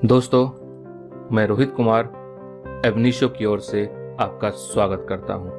दोस्तों, मैं रोहित कुमार एवनीशो की ओर से आपका स्वागत करता हूं।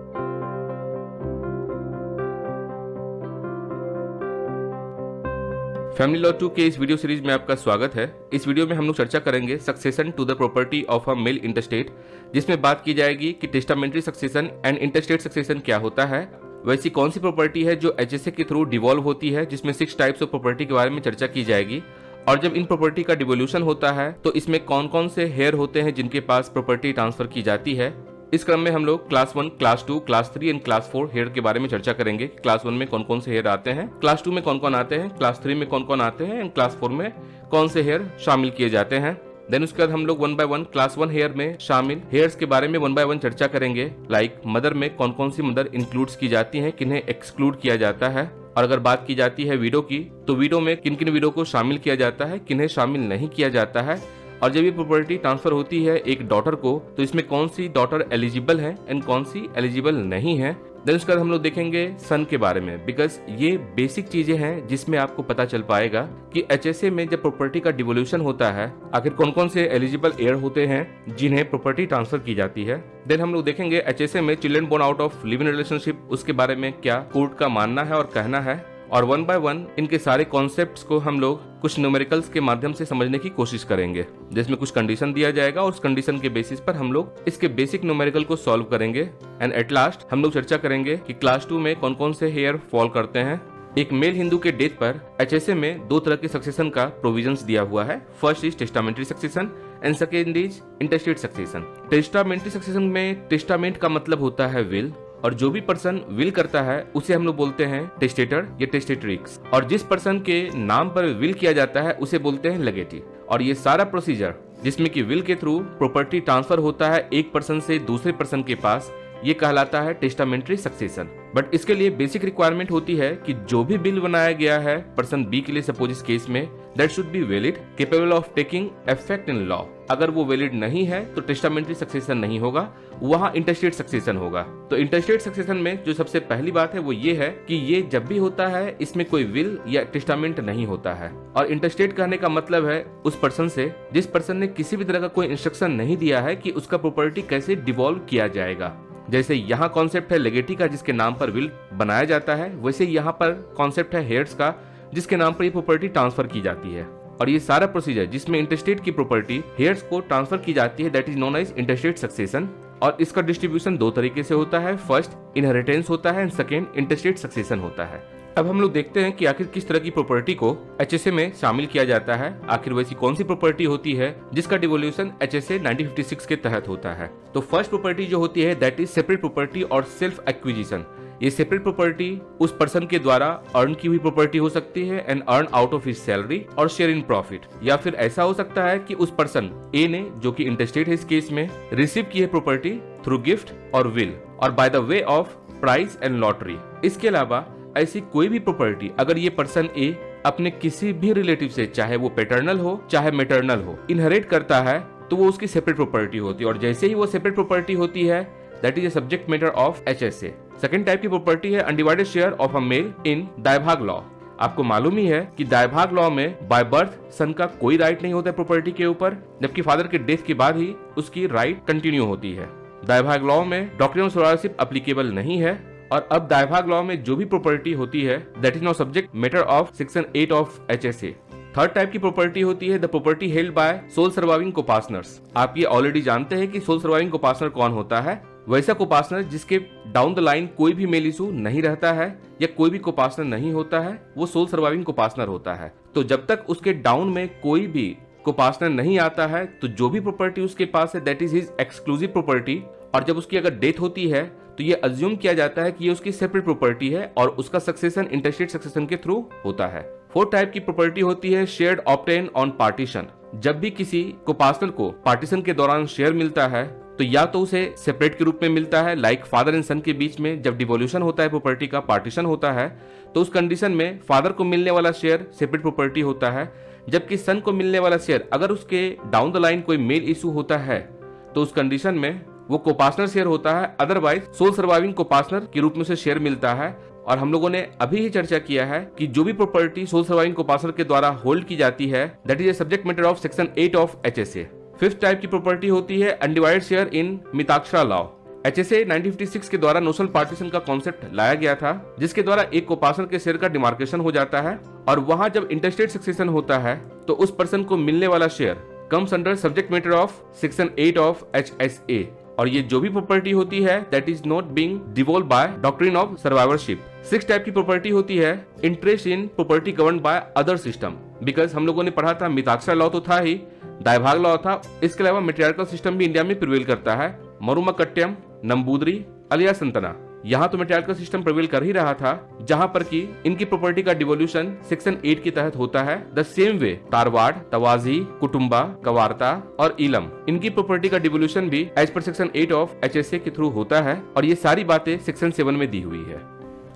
फैमिली लॉ 2 के इस वीडियो सीरीज में आपका स्वागत है। इस वीडियो में हम लोग चर्चा करेंगे succession to the property of a male intestate, जिसमें बात की जाएगी कि testamentary succession and intestate succession क्या होता है, वैसी कौन सी प्रॉपर्टी है जो एचएसए के थ्रू डिवॉल्व होती है, जिसमें 6 टाइप्स ऑफ प्रॉपर्टी के बारे में चर्चा की जाएगी। और जब इन प्रॉपर्टी का डिवोल्यूशन होता है तो इसमें कौन कौन से हेयर होते हैं जिनके पास प्रॉपर्टी ट्रांसफर की जाती है। इस क्रम में हम लोग class 1, class 2, class 3 and class 4 heir के बारे में चर्चा करेंगे। क्लास 1 में कौन कौन से हेयर आते हैं, क्लास 2 में कौन कौन आते हैं, क्लास 3 में कौन कौन आते हैं एंड क्लास 4 में कौन से हेयर शामिल किए जाते हैं। देन उसके बाद हम लोग 1 बाय 1 क्लास 1 हेयर में शामिल हेयर्स के बारे में 1 बाय 1 चर्चा करेंगे। लाइक मदर में कौन कौन सी मदर इंक्लूड्स की जाती हैं, किन्हें एक्सक्लूड किया जाता है। और अगर बात की जाती है विडो की, तो विडो में किन किन विडो को शामिल किया जाता है, किन्हें शामिल नहीं किया जाता है। और जब ये प्रॉपर्टी ट्रांसफर होती है एक डॉटर को, तो इसमें कौन सी डॉटर एलिजिबल है एंड कौन सी एलिजिबल नहीं है। देन उसके बाद हम लोग देखेंगे सन के बारे में, बिकॉज ये बेसिक चीजें हैं जिसमें आपको पता चल पाएगा कि एचएसए में जब प्रॉपर्टी का डिवोल्यूशन होता है आखिर कौन कौन से एलिजिबल एयर होते हैं जिन्हें प्रॉपर्टी ट्रांसफर की जाती है। देन हम लोग देखेंगे एचएसए में children born out of live in relationship, उसके बारे में क्या कोर्ट का मानना है और कहना है। और 1 बाय 1 इनके सारे कॉन्सेप्ट्स को हम लोग कुछ न्यूमेरिकल्स के माध्यम से समझने की कोशिश करेंगे, जिसमें कुछ कंडीशन दिया जाएगा और उस कंडीशन के बेसिस पर हम लोग इसके बेसिक न्यूमेरिकल को सॉल्व करेंगे। एंड एट लास्ट हम लोग चर्चा करेंगे कि क्लास 2 में कौन कौन से हेयर फॉल करते हैं। एक मेल हिंदू के डेथ पर एचएसए में 2 तरह के सक्सेशन का प्रोविजंस दिया हुआ है। First is testamentary succession and second is intestate succession. Testamentary succession में टेस्टामेंट का मतलब होता है विल, और जो भी पर्सन विल करता है उसे हम लोग बोलते हैं टेस्टेटर या टेस्टेट्रिक्स, और जिस पर्सन के नाम पर विल किया जाता है उसे बोलते हैं लेगेटी। और ये सारा प्रोसीजर जिसमें कि विल के थ्रू प्रॉपर्टी ट्रांसफर होता है एक पर्सन से दूसरे पर्सन के पास, ये कहलाता है टेस्टामेंट्री सक्सेशन। बट इसके लिए बेसिक रिक्वायरमेंट होती है कि जो भी बिल बनाया गया है पर्सन बी के लिए, सपोज इस केस में, that should be valid, capable of taking effect in law. अगर वो वैलिड नहीं है तो टेस्टामेंट्री सक्सेशन नहीं होगा, वहां इंटेस्टेट सक्सेशन होगा। तो इंटेस्टेट सक्सेशन में जो सबसे पहली बात है वो ये है कि ये जब भी होता है इसमें कोई विल या टेस्टामेंट नहीं होता है। और इंटेस्टेट कहने का मतलब है उस पर्सन से जिस पर्सन ने किसी भी तरह का कोई इंस्ट्रक्शन नहीं दिया है कि उसका प्रॉपर्टी कैसे डिवॉल्व किया जाएगा। जैसे यहाँ कॉन्सेप्ट है लेगेटी का जिसके नाम पर विल बनाया जाता है, वैसे यहाँ पर कॉन्सेप्ट है हेयर्स का जिसके नाम पर ये प्रॉपर्टी ट्रांसफर की जाती है। और ये सारा प्रोसीजर जिसमें इंटेस्टेट की प्रॉपर्टी हेयर्स को ट्रांसफर की जाती है, that is known as intestate succession. और इसका डिस्ट्रीब्यूशन 2 तरीके से होता है। फर्स्ट इनहेरिटेंस होता है एंड सेकेंड इंटेस्टेट सक्सेशन होता है। अब हम लोग देखते हैं कि आखिर किस तरह की प्रॉपर्टी को एचएसए में शामिल किया जाता है, आखिर वैसी कौन सी प्रॉपर्टी होती है जिसका डिवोल्यूशन एचएसए 1956 के तहत होता है। तो फर्स्ट प्रॉपर्टी जो होती है दैट इज सेपरेट प्रॉपर्टी और सेल्फ एक्विजिशन। ये सेपरेट प्रॉपर्टी उस पर्सन के द्वारा अर्न की हुई प्रॉपर्टी हो सकती है and earn out of his salary और शेयर इन प्रॉफिट, या फिर ऐसा हो सकता है कि उस पर्सन ए ने, जो कि इंटेस्टेट है इस केस में, रिसीव की है प्रॉपर्टी थ्रू गिफ्ट और विल और by the way of prize and lottery. इसके अलावा ऐसी कोई भी प्रॉपर्टी अगर ये पर्सन ए अपने किसी भी रिलेटिव से, चाहे वो पैटर्नल हो चाहे मैटरनल हो, इनहेरिट करता है तो वो उसकी सेपरेट प्रॉपर्टी होती है। और जैसे ही वो सेपरेट प्रॉपर्टी होती है that is a subject matter of HSA. Second type की प्रॉपर्टी है undivided share of a male in Dayabhaga law. आपको मालूम ही है कि दायभाग लॉ में बाय बर्थ सन का कोई राइट नहीं होता है प्रॉपर्टी के ऊपर, जबकि फादर के डेथ के बाद ही उसकी राइट कंटिन्यू होती है। दायभाग लॉ में डॉक्ट्रिन ऑफ सोरारशिप एप्लीकेबल नहीं है। और अब दायभाग लॉ में जो भी प्रॉपर्टी होती है that is not subject matter of section 8 of HSA. Third type की प्रॉपर्टी होती है the property held by sole surviving copartners. आप ये ऑलरेडी जानते हैं कि सोल सर्वाइविंग कोपार्टनर कौन होता है। वैसा कोपार्टनर जिसके डाउन द लाइन कोई भी मेल इशू नहीं रहता है या कोई भी कोपार्टनर नहीं होता है, वो सोल सर्वाइविंग कोपार्टनर होता है। तो जब तक उसके डाउन में कोई भी कोपार्टनर नहीं आता है तो जो भी प्रॉपर्टी उसके पास है that is his exclusive property. और जब उसकी अगर डेथ होती है तो ये अज्यूम किया जाता है कि ये उसकी सेपरेट प्रॉपर्टी है और उसका सक्सेशन इंटेस्टेट सक्सेशन के थ्रू होता है। फोर्थ टाइप की प्रॉपर्टी होती है शेयर्ड ऑब्टेन ऑन पार्टीशन। जब भी किसी को पार्टनर को पार्टीशन के दौरान शेयर मिलता है तो या तो उसे सेपरेट के रूप में मिलता है, लाइक फादर एंड सन के बीच में जब डिवोल्यूशन होता है प्रॉपर्टी का, पार्टीशन होता है, तो उस कंडीशन में फादर को मिलने वाला शेयर सेपरेट प्रॉपर्टी होता है, जबकि सन को मिलने वाला शेयर अगर उसके डाउन द लाइन कोई मेल इशू होता है तो उस कंडीशन में वो कोपार्टनर शेयर होता है। अदरवाइज सोल सर्वाइविंग कोपार्टनर के रूप में उसे शेयर मिलता है और हम लोगों ने अभी ही चर्चा किया है कि जो भी प्रॉपर्टी सोल सर्वाइविंग कोपासर के द्वारा होल्ड की जाती है that is a subject matter of section 8 of HSA। Fifth type की प्रॉपर्टी होती है undivided share in Mitakshara law. HSA 1956 के द्वारा नोशनल पार्टीशन का कॉन्सेप्ट लाया गया था, जिसके द्वारा एक कोपासर के शेयर का डिमार्केशन हो जाता है और वहां जब इंटरस्टेट सक्सेशन होता है तो उस पर्सन को मिलने वाला share comes under subject matter of section 8 of HSA। और ये जो भी प्रॉपर्टी होती है that is not being devolve by doctrine of survivorship. Six type की प्रॉपर्टी होती है interest in property govern by other system. Because हम लोगों ने पढ़ा था मिताक्षरा लॉ तो था ही, दायभाग लॉ था, इसके अलावा मेट्रियार्कल सिस्टम भी इंडिया में प्रिवेल करता है, मरुमकट्टयम, नंबूदरी, अलिया संतना। यहाँ तो मेट्रियार्कल सिस्टम प्रिवेल कर ही रहा था, जहां पर कि इनकी प्रॉपर्टी का डिवोल्यूशन सेक्शन 8 के तहत होता है। The same way tarwad, tavazhi, kutumba, कवारता और इलम, इनकी प्रॉपर्टी का डिवोल्यूशन भी as per section 8 of HSA के थ्रू होता है और ये सारी बातें सेक्शन 7 में दी हुई है।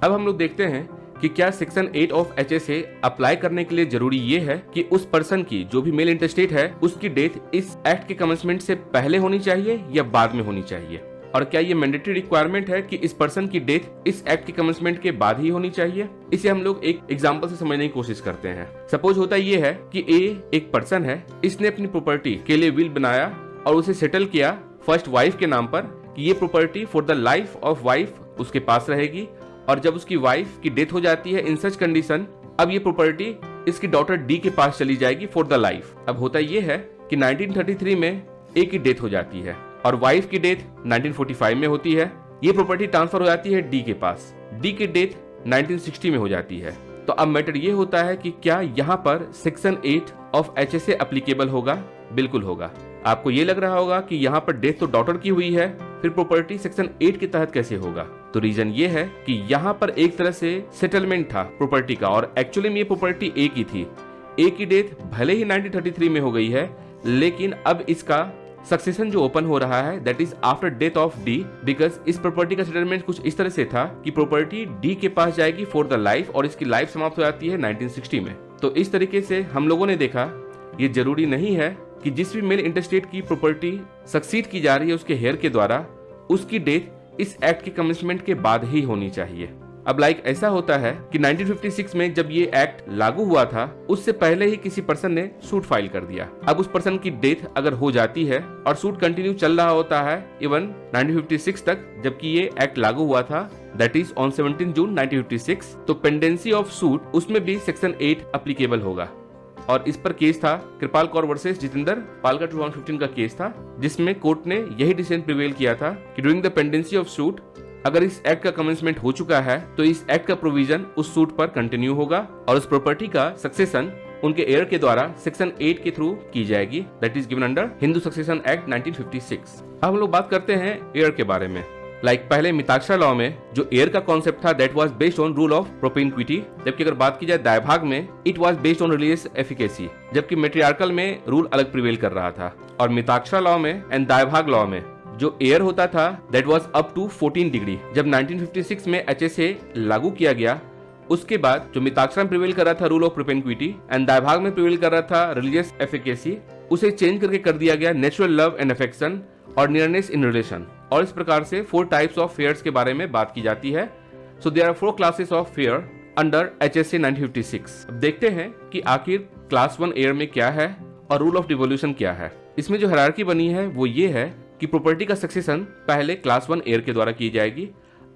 अब हम लोग देखते हैं कि क्या सेक्शन 8 ऑफ HSA अप्लाई करने के लिए जरूरी ये है कि उस पर्सन की जो भी मेल इंटरस्टेट है उसकी डेथ इस एक्ट के कमेंसमेंट से पहले होनी चाहिए या बाद में होनी चाहिए, और क्या ये मैंडेटरी रिक्वायरमेंट है कि इस पर्सन की डेथ इस एक्ट के कमेंसमेंट के बाद ही होनी चाहिए। इसे हम लोग एक एग्जांपल से समझने की कोशिश करते हैं। सपोज होता ये है कि ए एक पर्सन है, इसने अपनी प्रॉपर्टी के लिए विल बनाया और उसे सेटल किया फर्स्ट वाइफ के नाम पर कि ये property for the life of wife उसके पास रहेगी, और जब उसकी वाइफ की डेथ हो जाती है इन सच कंडीशन अब ये प्रॉपर्टी इसकी डॉटर डी के पास चली जाएगी फॉर द लाइफ। अब होता ये है कि 1933 में ए की डेथ हो जाती है और वाइफ की डेथ 1945 में होती है। ये प्रॉपर्टी ट्रांसफर हो जाती है डी के पास, डी की डेथ 1960 में हो जाती है। तो अब मैटर ये होता है कि क्या यहाँ पर सेक्शन 8 ऑफ HSA एप्लीकेबल होगा? बिल्कुल होगा। आपको ये लग रहा होगा कि यहाँ पर डेथ तो डॉटर की हुई है, फिर प्रॉपर्टी सेक्शन 8 के तहत कैसे होगा? तो रीजन ये है कि यहाँ पर एक तरह से सेटलमेंट था प्रॉपर्टी का और एक्चुअली में ये प्रॉपर्टी ए की थी। ए की डेथ भले ही 1933 में हो गई है, लेकिन अब इसका सक्सेशन जो ओपन हो रहा है that is after death of D, because इस प्रॉपर्टी का सेटलमेंट कुछ इस तरह से था कि प्रॉपर्टी डी के पास जाएगी फॉर द लाइफ और इसकी लाइफ समाप्त हो जाती है 1960 में। तो इस तरीके से हम लोगों ने देखा ये जरूरी नहीं है कि जिस भी मेल इंटरस्टेट की प्रॉपर्टी सक्सीड की जा रही है उसके हेयर के द्वारा उसकी डेथ इस एक्ट के कमेंसमेंट के बाद ही होनी चाहिए। अब ऐसा होता है कि 1956 में जब ये एक्ट लागू हुआ था उससे पहले ही किसी पर्सन ने सूट फाइल कर दिया। अब उस पर्सन की डेथ अगर हो जाती है और सूट कंटिन्यू चल रहा होता है इवन 1956 तक, जबकि ये एक्ट लागू हुआ था दैट इज ऑन 17 जून 1956, तो पेंडेंसी ऑफ सूट उसमें भी सेक्शन 8 एप्लीकेबल होगा। और इस पर केस था कृपाल कौर वर्सेस जितेंद्र पाल का 2015 का केस था, जिसमें कोर्ट ने यही डिसीजन प्रिवेल किया था कि during the pendency of suit अगर इस एक्ट का कमेंसमेंट हो चुका है तो इस एक्ट का प्रोविजन उस सूट पर कंटिन्यू होगा और उस प्रॉपर्टी का सक्सेशन उनके एयर के द्वारा सेक्शन 8 के थ्रू की जाएगी that is given under Hindu succession act 1956। अब हम लोग बात करते हैं एयर के बारे में। पहले मिताक्षरा लॉ में जो एयर का कॉन्सेप्ट था that was based on rule of propinquity, जबकि अगर बात की जाए दायभाग में it was based on religious efficacy, जबकि मेट्रियार्कल में रूल अलग प्रिवेल कर रहा था। और मिताक्षरा लॉ में एंड दायभाग लॉ में जो एयर होता था that was up to 14 degree. जब 1956 में HSA लागू किया गया उसके बाद जो मिताक्षरा में प्रिवेल कर रहा था रूल ऑफ प्रोपेनक्विटी एंड दायभाग में प्रिवेल कर रहा था रिलीजियस एफिकेसी, उसे चेंज करके कर दिया गया नेचुरल लव एंड अफेक्शन और नियरनेस इन रिलेशन। और इस प्रकार से 4 टाइप्स ऑफ फेयर्स के बारे में बात की जाती है। So there are 4 classes of heir under HSA 1956। अब देखते हैं कि आखिर क्लास 1 एयर में क्या है और रूल ऑफ डिवोल्यूशन क्या है। इसमें जो हायरार्की बनी है वो ये है कि प्रॉपर्टी का सक्सेशन पहले क्लास 1 एयर के द्वारा की जाएगी।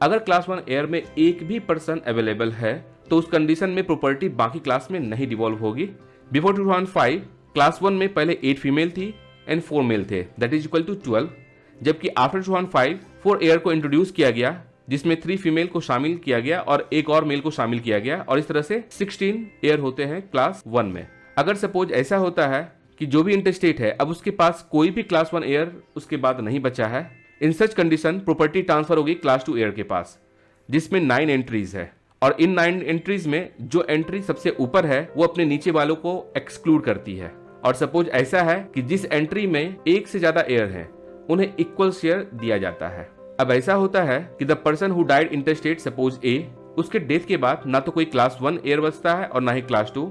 अगर क्लास 1 एयर में एक भी पर्सन अवेलेबल है तो उस कंडीशन में प्रॉपर्टी बाकी क्लास में नहीं डिवॉल्व होगी। बिफोर 2005 क्लास 1 में पहले 8 फीमेल थी एंड 4 मेल थे दैट इज इक्वल टू 12, जबकि आफ्टर 2005 4 एयर को इंट्रोड्यूस किया गया जिसमें 3 फीमेल को शामिल किया गया और एक और मेल को शामिल किया गया और इस तरह से 16 एयर होते हैं क्लास 1 में। अगर सपोज ऐसा होता है कि जो भी इंटरस्टेट है अब उसके पास कोई भी क्लास 1 एयर उसके बाद नहीं बचा है, इन सच कंडीशन प्रॉपर्टी ट्रांसफर होगी क्लास 2 एयर के पास, जिसमें 9 एंट्रीज है और इन 9 एंट्रीज में जो एंट्री सबसे ऊपर है वो अपने नीचे वालों को एक्सक्लूड करती है। और सपोज ऐसा है कि जिस एंट्री में एक से ज्यादा एयर है उन्हें इक्वल शेयर दिया जाता है। अब ऐसा होता है कि the person who died interstate suppose A, उसके डेथ के बाद ना तो कोई क्लास 1 एयर बचता है और ना ही क्लास 2,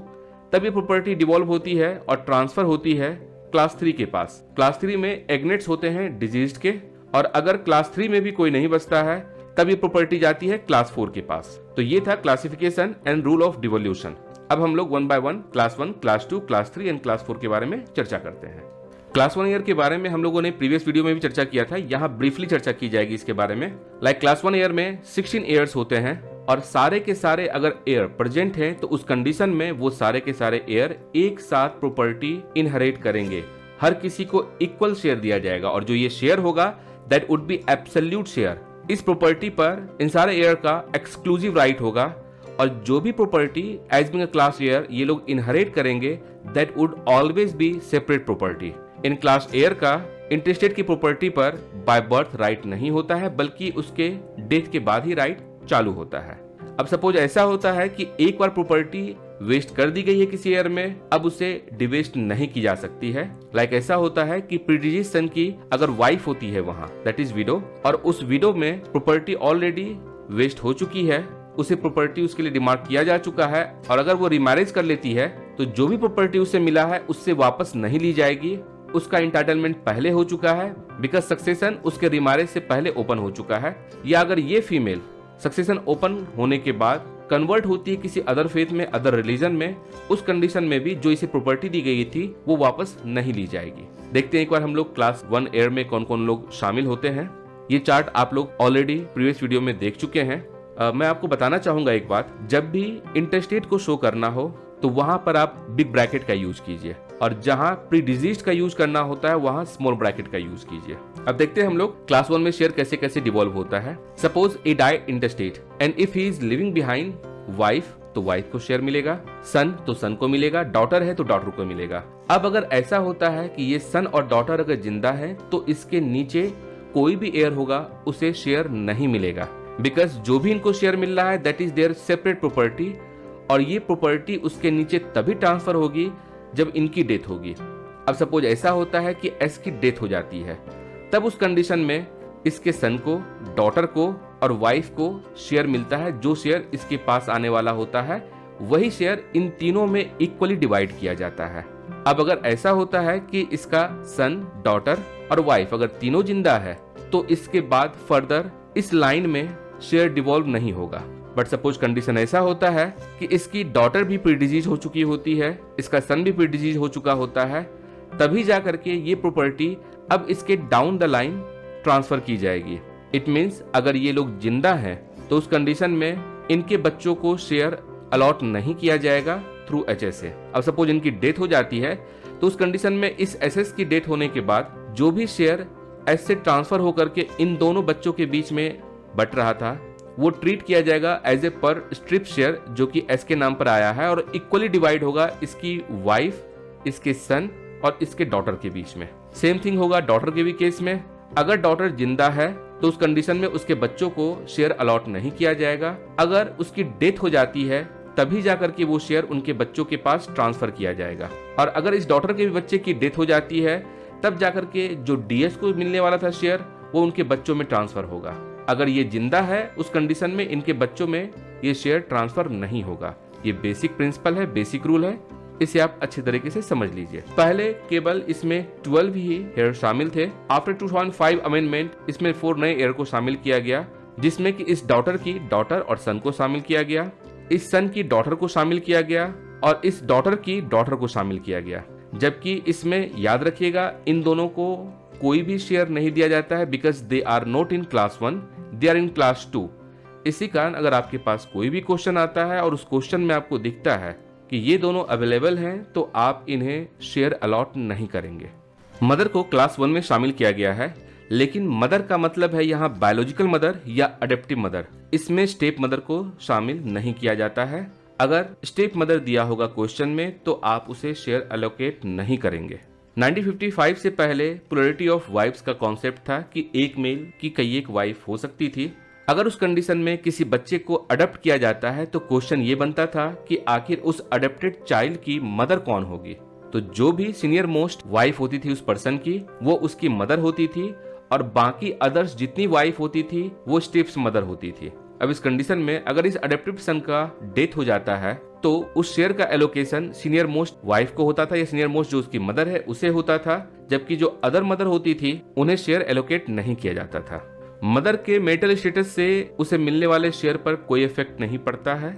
तब ये प्रॉपर्टी डिवॉल्व होती है और ट्रांसफर होती है क्लास 3 के पास। क्लास 3 में एग्नेट्स होते हैं डिजीज्ड के, और अगर क्लास 3 में भी कोई नहीं बचता है तब ये प्रॉपर्टी जाती है क्लास 4 के पास। तो ये था classification and rule of devolution. अब हम लोग one by one class 1, class 2, class 3 and class 4 के बारे में चर्चा करते हैं। क्लास 1 ईयर के बारे में हम लोगों ने प्रीवियस वीडियो में भी चर्चा किया था, यहाँ ब्रीफली चर्चा की जाएगी इसके बारे में। क्लास 1 ईयर में 16 एयर्स होते हैं और सारे के सारे अगर एयर प्रेजेंट हैं तो उस कंडीशन में वो सारे के सारे एयर एक साथ प्रॉपर्टी इनहेरिट करेंगे। हर किसी को इक्वल शेयर दिया जाएगा और जो ये शेयर होगा that would B absolute share. इस प्रॉपर्टी पर इन सारे एयर का एक्सक्लूसिव राइट होगा और जो भी property as being a class heir ये लोग इनहेरिट करेंगे that would always be separate property. इन क्लास एयर का इंटरेस्टेड की प्रॉपर्टी पर बाय बर्थ राइट नहीं होता है, बल्कि उसके डेथ के बाद ही राइट चालू होता है। अब सपोज ऐसा होता है कि एक बार प्रॉपर्टी वेस्ट कर दी गई है किसी एयर में, अब उसे डिवेस्ट नहीं की जा सकती है। ऐसा होता है कि प्रीडिजीज सन की अगर वाइफ होती है वहां, दैट इज विडो, और उस विडो में प्रॉपर्टी ऑलरेडी वेस्ट हो चुकी है, उसे प्रॉपर्टी उसके लिए डिमार्क किया जा चुका है, और अगर वो रिमैरेज कर लेती है तो जो भी प्रॉपर्टी उसे मिला है उससे वापस नहीं ली जाएगी। उसका इंटाइटलमेंट पहले हो चुका है बिकॉज सक्सेशन उसके रिमैरेज से पहले ओपन हो चुका है। या अगर ये फीमेल सक्सेशन ओपन होने के बाद कन्वर्ट होती है किसी अदर फेथ में, अदर रिलीजन में, उस कंडीशन में भी जो इसे प्रॉपर्टी दी गई थी वो वापस नहीं ली जाएगी। देखते हैं एक बार हम लोग क्लास 1 एयर में कौन कौन लोग शामिल होते हैं। ये चार्ट आप लोग ऑलरेडी प्रीवियस वीडियो में देख चुके हैं। मैं आपको बताना चाहूंगा एक बात, जब भी इंटरस्टेट को शो करना हो तो वहां पर आप बिग ब्रैकेट का यूज कीजिए और जहां प्रीडिजीज्ड का यूज करना होता है वहां स्मॉल ब्रैकेट का यूज कीजिए। अब देखते हैं हम लोग क्लास 1 में शेयर कैसे कैसे डिवॉल्व होता है। Suppose A died interstate and if he is living behind wife तो वाइफ को शेयर मिलेगा, सन तो सन को मिलेगा, डॉटर है तो डॉटर को मिलेगा। अब अगर ऐसा होता है कि ये सन और डॉटर अगर जिंदा है तो इसके नीचे कोई भी एयर होगा उसे शेयर नहीं मिलेगा, बिकॉज जो भी इनको शेयर मिल रहा है that is there separate property, और ये प्रॉपर्टी उसके नीचे तभी ट्रांसफर होगी जब इनकी डेथ होगी। अब सपोज ऐसा होता है कि एस की डेथ हो जाती है, तब उस कंडीशन में इसके सन को, डॉटर को और वाइफ को शेयर मिलता है। जो शेयर इसके पास आने वाला होता है वही शेयर इन तीनों में इक्वली डिवाइड किया जाता है। अब अगर ऐसा होता है कि इसका सन, डॉटर और वाइफ अगर तीनों जिंदा है तो इसके बाद फर्दर इस लाइन में शेयर डिवॉल्व नहीं होगा। बट सपोज कंडीशन ऐसा होता है कि इसकी डॉटर भी प्रीडिजीज हो चुकी होती है, इसका सन भी प्रीडिजीज हो चुका होता है, तभी जा करके ये प्रॉपर्टी अब इसके डाउन द लाइन ट्रांसफर की जाएगी। इट मीन्स अगर ये लोग जिंदा हैं तो उस कंडीशन में इनके बच्चों को शेयर अलॉट नहीं किया जाएगा थ्रू HSA। अब सपोज इनकी डेथ हो जाती है तो उस कंडीशन में इस SS की डेथ होने के बाद जो भी शेयर एस से ट्रांसफर होकर के इन दोनों बच्चों के बीच में बट रहा था वो ट्रीट किया जाएगा एज ए पर स्ट्रिप शेयर जो कि एस के नाम पर आया है, और इक्वली डिवाइड होगा इसकी वाइफ, इसके सन और इसके डॉटर के बीच में। सेम थिंग होगा डॉटर के भी केस में। अगर डॉटर जिंदा है तो उस कंडीशन में उसके बच्चों को शेयर अलॉट नहीं किया जाएगा। अगर उसकी डेथ हो जाती है तभी जाकर के वो शेयर उनके बच्चों के पास ट्रांसफर किया जाएगा, और अगर इस डॉटर के भी बच्चे की डेथ हो जाती है तब जाकर के जो DS को मिलने वाला था शेयर वो उनके बच्चों में ट्रांसफर होगा। अगर ये जिंदा है उस कंडीशन में इनके बच्चों में ये शेयर ट्रांसफर नहीं होगा। ये बेसिक प्रिंसिपल है, बेसिक रूल है, इसे आप अच्छे तरीके से समझ लीजिए। पहले केवल इसमें 12 ही एयर शामिल थे। आफ्टर 2005 अमेंडमेंट इसमें 4 नए एयर को शामिल किया गया, जिसमें कि इस डॉटर की डॉटर और सन को शामिल किया गया, इस सन की डॉटर को शामिल किया गया और इस डॉटर की डॉटर को शामिल किया गया। जबकि इसमें याद रखिएगा इन दोनों को कोई भी शेयर नहीं दिया जाता है because they are not in class 1, they are in class 2। इसी कारण अगर आपके पास कोई भी क्वेश्चन आता है और उस क्वेश्चन में आपको दिखता है कि ये दोनों अवेलेबल हैं तो आप इन्हें शेयर अलॉट नहीं करेंगे। मदर को क्लास 1 में शामिल किया गया है, लेकिन मदर का मतलब है यहाँ बायोलॉजिकल मदर या अडॉप्टिव मदर। इसमें स्टेप मदर को शामिल नहीं किया जाता है। अगर स्टेप मदर दिया होगा क्वेश्चन में तो आप उसे शेयर एलोकेट नहीं करेंगे। 1955 से पहले प्लूरलिटी ऑफ वाइफ्स का कॉन्सेप्ट था कि एक मेल की कई एक वाइफ हो सकती थी। अगर उस कंडीशन में किसी बच्चे को अडॉप्ट किया जाता है तो क्वेश्चन ये बनता था कि आखिर उस अडॉप्टेड चाइल्ड की मदर कौन होगी। तो जो भी सीनियर मोस्ट वाइफ होती थी उस पर्सन की वो उसकी मदर होती थी, और बाकी अदर्स जितनी वाइफ होती थी वो स्टेप्स मदर होती थी। अब इस कंडीशन में अगर इस अडॉप्टिव सन का डेथ हो जाता है तो उस शेयर का एलोकेशन सीनियर मोस्ट वाइफ को होता था या सीनियर मोस्ट जो उसकी मदर है उसे होता था, जबकि जो अदर मदर होती थी उन्हें शेयर एलोकेट नहीं किया जाता था। मदर के मेरिटल स्टेटस से उसे मिलने वाले शेयर पर कोई इफेक्ट नहीं पड़ता है।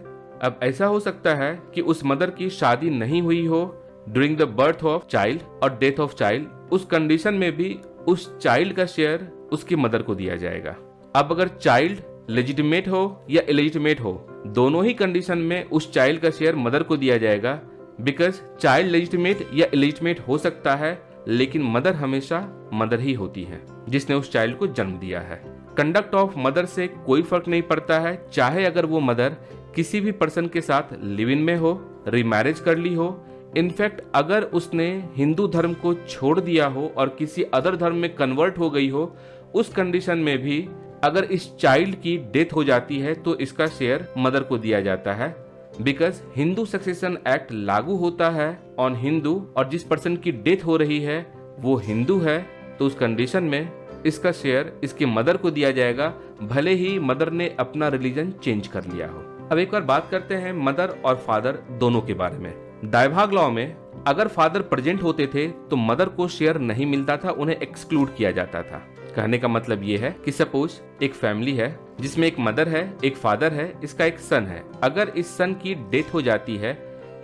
अब ऐसा हो सकता है कि उस मदर की शादी नहीं हुई हो during the birth of child और डेथ ऑफ चाइल्ड, उस कंडीशन में भी उस चाइल्ड का शेयर उसकी मदर को दिया जाएगा। अब अगर चाइल्ड लेजिटिमेट हो या इलेजिटिमेट हो, दोनों ही कंडीशन में उस चाइल्ड का शेयर मदर को दिया जाएगा, बिकॉज चाइल्ड लेजिटिमेट या इलेजिटिमेट हो सकता है लेकिन मदर हमेशा मदर ही होती है जिसने उस चाइल्ड को जन्म दिया है। कंडक्ट ऑफ मदर से कोई फर्क नहीं पड़ता है, चाहे अगर वो मदर किसी भी पर्सन के साथ लिव इन में हो, रीमैरिज कर ली हो, इनफैक्ट अगर उसने हिंदू धर्म को छोड़ दिया हो और किसी अदर धर्म में कन्वर्ट हो गई हो, उस कंडीशन में भी अगर इस चाइल्ड की डेथ हो जाती है तो इसका शेयर मदर को दिया जाता है, बिकॉज हिंदू सक्सेशन एक्ट लागू होता है ऑन हिंदू और जिस पर्सन की डेथ हो रही है वो हिंदू है, तो उस कंडीशन में इसका शेयर इसकी मदर को दिया जाएगा, भले ही मदर ने अपना रिलीजन चेंज कर लिया हो। अब एक बार बात करते हैं मदर और फादर दोनों के बारे में। दायभाग लॉ में अगर फादर प्रेजेंट होते थे तो मदर को शेयर नहीं मिलता था, उन्हें एक्सक्लूड किया जाता था। कहने का मतलब ये है कि सपोज एक फैमिली है जिसमें एक मदर है, एक फादर है, इसका एक सन है। अगर इस सन की डेथ हो जाती है,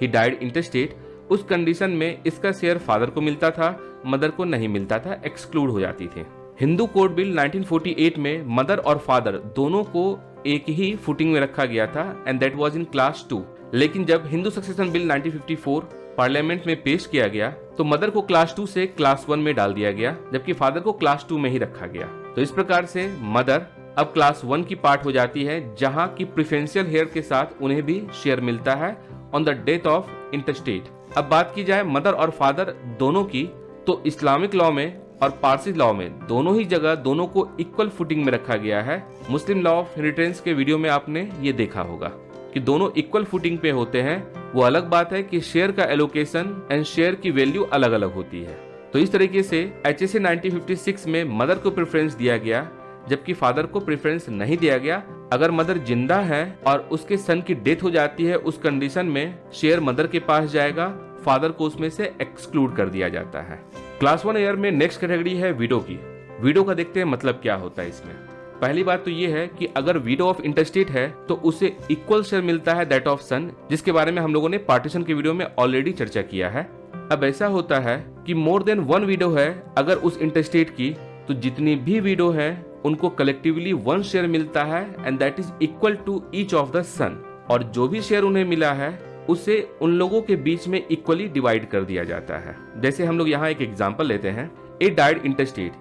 ही डाइड इंटरस्टेट, उस कंडीशन में इसका शेयर फादर को मिलता था, मदर को नहीं मिलता था, एक्सक्लूड हो जाती थी। हिंदू कोड बिल 1948 में मदर और फादर दोनों को एक ही फुटिंग में रखा गया था and that was in class 2। लेकिन जब हिंदू सक्सेशन बिल 1954 पार्लियामेंट में पेश किया गया तो मदर को क्लास 2 से क्लास 1 में डाल दिया गया, जबकि फादर को क्लास 2 में ही रखा गया। तो इस प्रकार से मदर अब क्लास 1 की पार्ट हो जाती है, जहां की प्रेफरेंशियल हेयर के साथ उन्हें भी शेयर मिलता है on the death of interstate. अब बात की जाए मदर और फादर दोनों की, तो इस्लामिक लॉ में और पारसी लॉ में दोनों ही जगह दोनों को इक्वल फुटिंग में रखा गया है। मुस्लिम लॉ ऑफ इनहेरिटेंस के वीडियो में आपने ये देखा होगा कि दोनों इक्वल फुटिंग पे होते हैं। वो अलग बात है कि शेयर का एलोकेशन एंड शेयर की वैल्यू अलग अलग होती है। तो इस तरीके से HSA 1956 में मदर को प्रेफरेंस दिया गया जबकि फादर को प्रेफरेंस नहीं दिया गया। अगर मदर जिंदा है और उसके सन की डेथ हो जाती है, उस कंडीशन में शेयर मदर के पास जाएगा, फादर को उसमें से एक्सक्लूड कर दिया जाता है। क्लास 1 ईयर में नेक्स्ट कैटेगरी है विडो की। विडो का देखते हैं मतलब क्या होता है इसमें। पहली बात तो ये है कि अगर विडो ऑफ इंटरस्टेट है तो उसे इक्वल शेयर मिलता है दैट ऑफ सन, जिसके बारे में हम लोगों ने पार्टीशन के वीडियो में ऑलरेडी चर्चा किया है। अब ऐसा होता है कि मोर देन 1 विडो है अगर उस इंटरस्टेट की, तो जितनी भी विडो है उनको कलेक्टिवली 1 शेयर मिलता है and that is equal to each of the son. और जो भी शेयर उन्हें मिला है उसे उन लोगों के बीच में इक्वली डिवाइड कर दिया जाता है। जैसे हम लोग यहाँ एक एग्जांपल लेते हैं। ए डाइड इंटरस्टेट,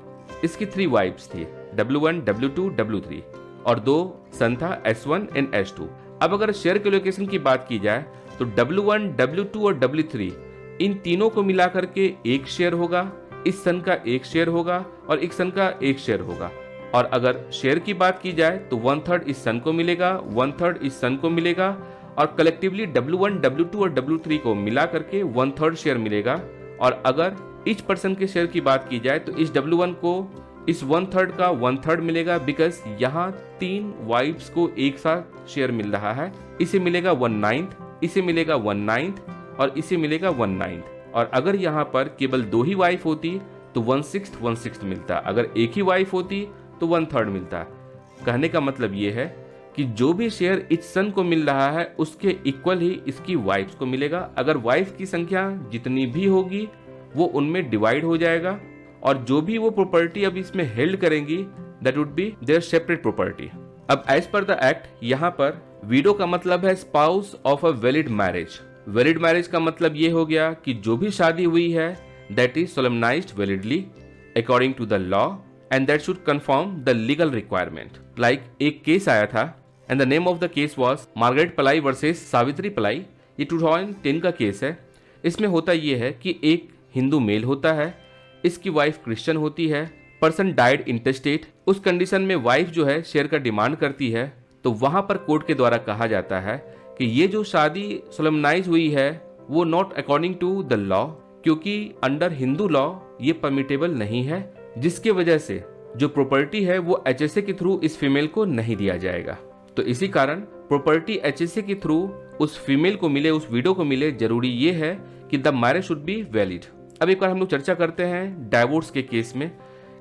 इसकी 3 वाइफ्स थी, W1, W2, W3 और 2 सन था, S1 एंड S2। अब अगर शेयर के लोकेशन की बात की जाए तो W1, W2 और W3 इन तीनों को मिला करके 1 शेयर होगा, इस सन का 1 शेयर होगा और एक सन का 1 शेयर होगा। और अगर शेयर की बात की जाए तो 1/3 इस सन को मिलेगा, 1/3 इस सन को मिलेगा और कलेक्टिवली W1, W2 और W3 को मिला करके 1/3 शेयर मिलेगा। और अगर ईच पर्सन के शेयर की बात की जाए तो इस W1 को इस 1/3 का 1/3 मिलेगा, बिकॉज यहाँ 3 वाइफ्स को एक साथ शेयर मिल रहा है। इसे मिलेगा 1/9, इसे मिलेगा 1/9 और इसे मिलेगा 1/9। और अगर यहाँ पर केवल 2 ही वाइफ होती तो 1/6 मिलता, अगर एक ही वाइफ होती तो 1/3 मिलता। कहने का मतलब ये है कि जो भी शेयर इस सन को मिल रहा है उसके इक्वल ही इसकी वाइफ्स को मिलेगा। अगर वाइफ की संख्या जितनी भी होगी वो उनमें डिवाइड हो जाएगा और जो भी वो प्रॉपर्टी अब इसमें हेल्ड करेंगी that would be there separate property. अब एज पर द एक्ट यहाँ पर विडो का मतलब है spouse of a valid marriage. Valid marriage का मतलब ये हो गया कि जो भी शादी हुई है that is solemnised validly according to the law and that should confirm the legal requirement. Like एक केस आया था and the name of the case was Margaret Palai versus Savitri Palai. ये 2010 का केस है। इसमें होता ये है कि एक हिंदू मेल होता है, इसकी वाइफ क्रिश्चियन होती है, पर्सन डाइड इंटरस्टेट। उस कंडीशन में वाइफ जो है शेयर का डिमांड करती है, तो वहां पर कोर्ट के द्वारा कहा जाता है कि ये जो शादी सोलेमनाइज हुई है वो not according to the law, क्योंकि अंडर हिंदू लॉ ये परमिटेबल नहीं है, जिसकी वजह से जो प्रॉपर्टी है वो HSA के थ्रू इस फीमेल को नहीं दिया जाएगा। तो इसी कारण प्रॉपर्टी HSA के थ्रू उस फीमेल को मिले, उस विडो को मिले। जरूरी ये है कि the marriage should be valid. अब एक बार हम लोग चर्चा करते हैं डाइवोर्स के केस में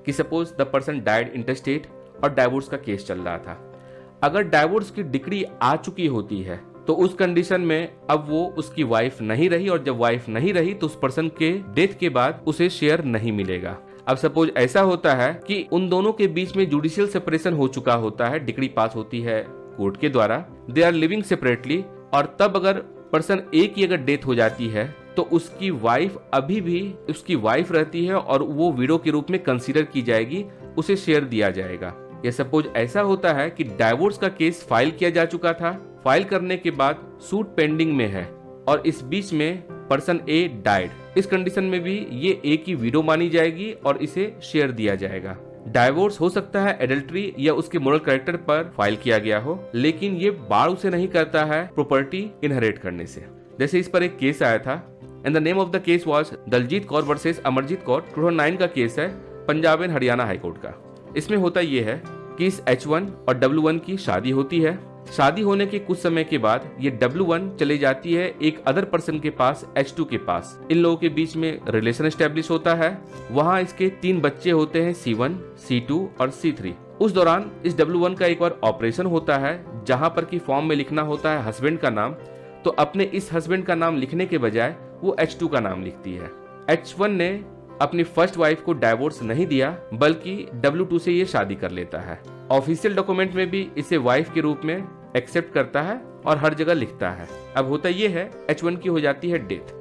कि suppose the person died interstate और डाइवोर्स का केस चल रहा था। अगर डाइवोर्स की डिक्री आ चुकी होती है तो उस कंडीशन में अब वो उसकी वाइफ नहीं रही, और जब वाइफ नहीं रही तो उस पर्सन के डेथ के बाद उसे शेयर नहीं मिलेगा। अब सपोज ऐसा होता है कि उन दोनों के बीच में जुडिशियल सेपरेशन हो चुका होता है, डिक्री पास होती है कोर्ट के द्वारा, दे आर लिविंग सेपरेटली, और तब अगर पर्सन ए की अगर डेथ हो जाती है तो उसकी वाइफ अभी भी उसकी वाइफ रहती है और वो विडो के रूप में कंसीडर की जाएगी, उसे शेयर दिया जाएगा। या सपोज ऐसा होता है कि डाइवोर्स का केस फाइल किया जा चुका था, फाइल करने के बाद सूट पेंडिंग में है और इस बीच में पर्सन ए डाइड, इस कंडीशन में भी ये ए की विडो मानी जाएगी और इसे शेयर दिया जाएगा। डाइवोर्स हो सकता है एडल्ट्री या उसके मोरल कैरेक्टर पर फाइल किया गया हो, लेकिन ये बाढ़ उसे नहीं करता है प्रॉपर्टी इनहेरिट करने से। जैसे इस पर एक केस आया था, and the name of the case was Daljeet Kaur versus Amarjeet Kaur, 2009 का केस है, पंजाब एंड हरियाणा हाईकोर्ट का। इसमें होता यह है कि इस H1 और W1 की शादी होती है। शादी होने के कुछ समय के बाद ये W1 चली जाती है एक अदर पर्सन के पास, H2 के पास। इन लोगों के बीच में रिलेशन एस्टेब्लिश होता है। वहाँ इसके 3 बच्चे होते हैं, C1, C2 और C3। उस दौरान इस W1 का एक बार ऑपरेशन होता है जहाँ पर कि फॉर्म में लिखना होता है हस्बैंड का नाम, तो अपने इस हस्बैंड का नाम लिखने के बजाय वो H2 का नाम लिखती है। H1 ने अपनी फर्स्ट वाइफ को डाइवोर्स नहीं दिया, बल्कि W2 से ये शादी कर लेता है। ऑफिशियल डॉक्यूमेंट में भी इसे वाइफ के रूप में एक्सेप्ट करता है और हर जगह लिखता है। अब होता ये है, H1 की हो जाती है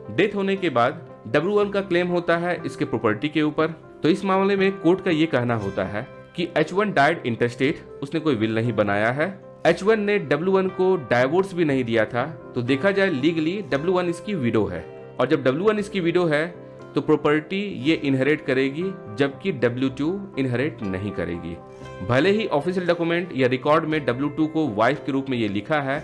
डेथ होने के बाद W1 का क्लेम होता है इसके प्रॉपर्टी के ऊपर। तो इस मामले में कोर्ट का ये कहना होता है कि H1 डाइड इंटरस्टेट, उसने कोई विल नहीं बनाया है। H1 ने W1 को डाइवोर्स भी नहीं दिया था, तो देखा जाए लीगली W1 इसकी विडो है, और जब W1 इसकी विडो है तो प्रॉपर्टी ये इनहेरिट करेगी, जबकि W2 इनहेरिट नहीं करेगी। भले ही ऑफिशियल डॉक्यूमेंट या रिकॉर्ड में W2 को वाइफ के रूप में ये लिखा है,